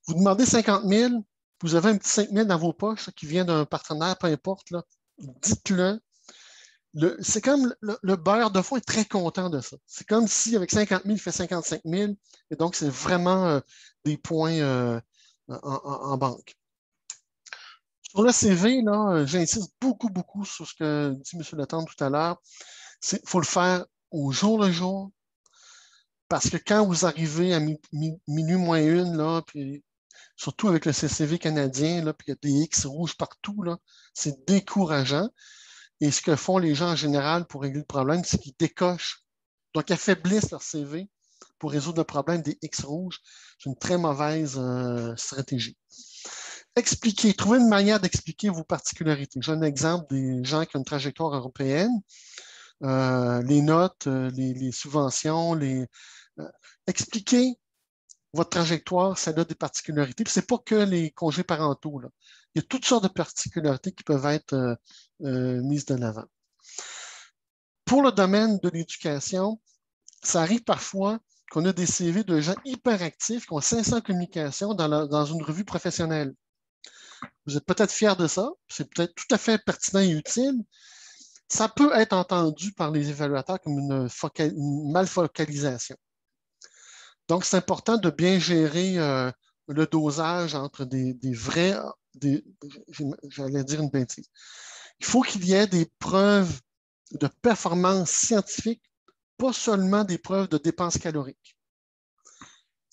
Vous demandez 50 000, vous avez un petit 5 000 dans vos poches qui vient d'un partenaire, peu importe, dites-le. C'est comme le bailleur de fonds est très content de ça. C'est comme si avec 50 000, il fait 55 000, et donc c'est vraiment des points en banque. Sur le CV, j'insiste beaucoup sur ce que dit M. Letendre tout à l'heure. Il faut le faire au jour le jour, parce que quand vous arrivez à minuit moins une, là, puis surtout avec le CCV canadien, là, puis il y a des X rouges partout, c'est décourageant. Et ce que font les gens en général pour régler le problème, c'est qu'ils décochent. Donc, ils affaiblissent leur CV pour résoudre le problème des X rouges. C'est une très mauvaise stratégie. Expliquer, trouver une manière d'expliquer vos particularités. J'ai un exemple des gens qui ont une trajectoire européenne, les notes, les subventions, expliquer votre trajectoire, ça a des particularités. Ce n'est pas que les congés parentaux. Là. Il y a toutes sortes de particularités qui peuvent être mises de l'avant. Pour le domaine de l'éducation, ça arrive parfois qu'on a des CV de gens hyperactifs qui ont 500 communications dans une revue professionnelle. Vous êtes peut-être fiers de ça, c'est peut-être tout à fait pertinent et utile. Ça peut être entendu par les évaluateurs comme une malfocalisation. Donc, c'est important de bien gérer le dosage entre j'allais dire une bêtise. Il faut qu'il y ait des preuves de performance scientifique, pas seulement des preuves de dépenses caloriques.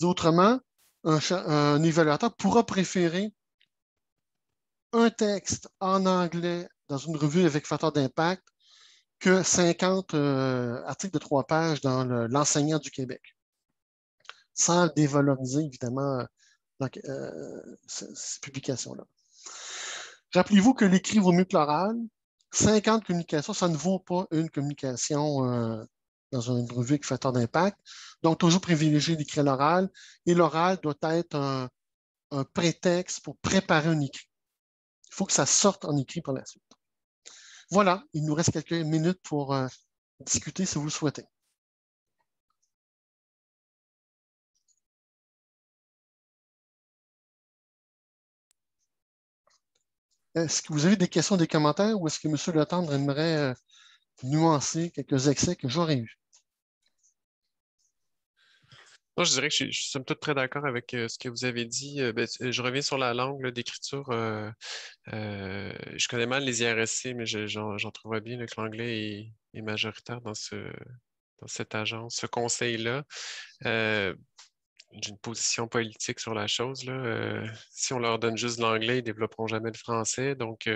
Autrement, un évaluateur pourra préférer un texte en anglais dans une revue avec facteur d'impact que 50 articles de 3 pages dans l'enseignant du Québec, sans dévaloriser, évidemment, ces publications-là. Rappelez-vous que l'écrit vaut mieux que l'oral. 50 communications, ça ne vaut pas une communication dans un brevet qui fait tant d'impact. Donc, toujours privilégier l'écrit à l'oral. Et l'oral doit être un prétexte pour préparer un écrit. Il faut que ça sorte en écrit par la suite. Voilà, il nous reste quelques minutes pour discuter si vous le souhaitez. Est-ce que vous avez des questions, des commentaires ou est-ce que M. Letendre aimerait nuancer quelques excès que j'aurais eus? Moi, je dirais que je suis somme toute très d'accord avec ce que vous avez dit. Je reviens sur la langue d'écriture. Je connais mal les IRSC, mais j'en trouverais bien que l'anglais est majoritaire dans cette agence, ce conseil-là. J'ai une position politique sur la chose, là. Si on leur donne juste l'anglais, ils ne développeront jamais le français. Donc,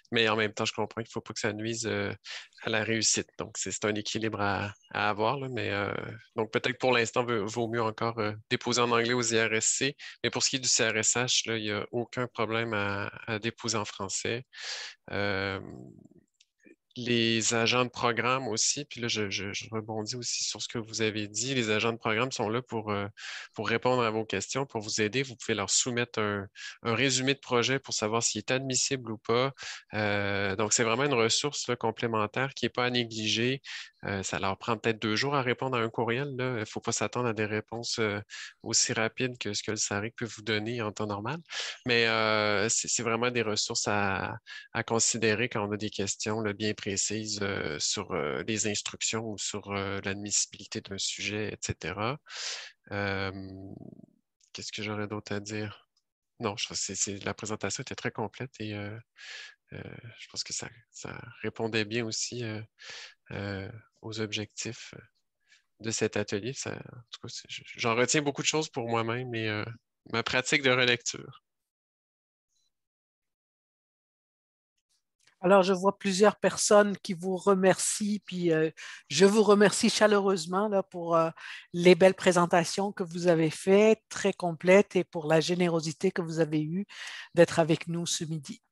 mais en même temps, je comprends qu'il ne faut pas que ça nuise à la réussite. Donc, c'est un équilibre à avoir, là, mais donc peut-être pour l'instant, vaut mieux encore déposer en anglais aux IRSC. Mais pour ce qui est du CRSH, là, il n'y a aucun problème à déposer en français. Les agents de programme aussi, puis là, je rebondis aussi sur ce que vous avez dit. Les agents de programme sont là pour répondre à vos questions, pour vous aider. Vous pouvez leur soumettre un résumé de projet pour savoir s'il est admissible ou pas. Donc, c'est vraiment une ressource là, complémentaire qui n'est pas à négliger. Ça leur prend peut-être 2 jours à répondre à un courriel. Il ne faut pas s'attendre à des réponses aussi rapides que ce que le SARIC peut vous donner en temps normal. Mais c'est vraiment des ressources à considérer quand on a des questions là, bien précises sur les instructions ou sur l'admissibilité d'un sujet, etc. Qu'est-ce que j'aurais d'autre à dire? Non, la présentation était très complète et je pense que ça répondait bien aussi aux objectifs de cet atelier. En tout cas, j'en retiens beaucoup de choses pour moi-même et ma pratique de relecture. Alors, je vois plusieurs personnes qui vous remercient, puis je vous remercie chaleureusement là, pour les belles présentations que vous avez faites, très complètes, et pour la générosité que vous avez eue d'être avec nous ce midi.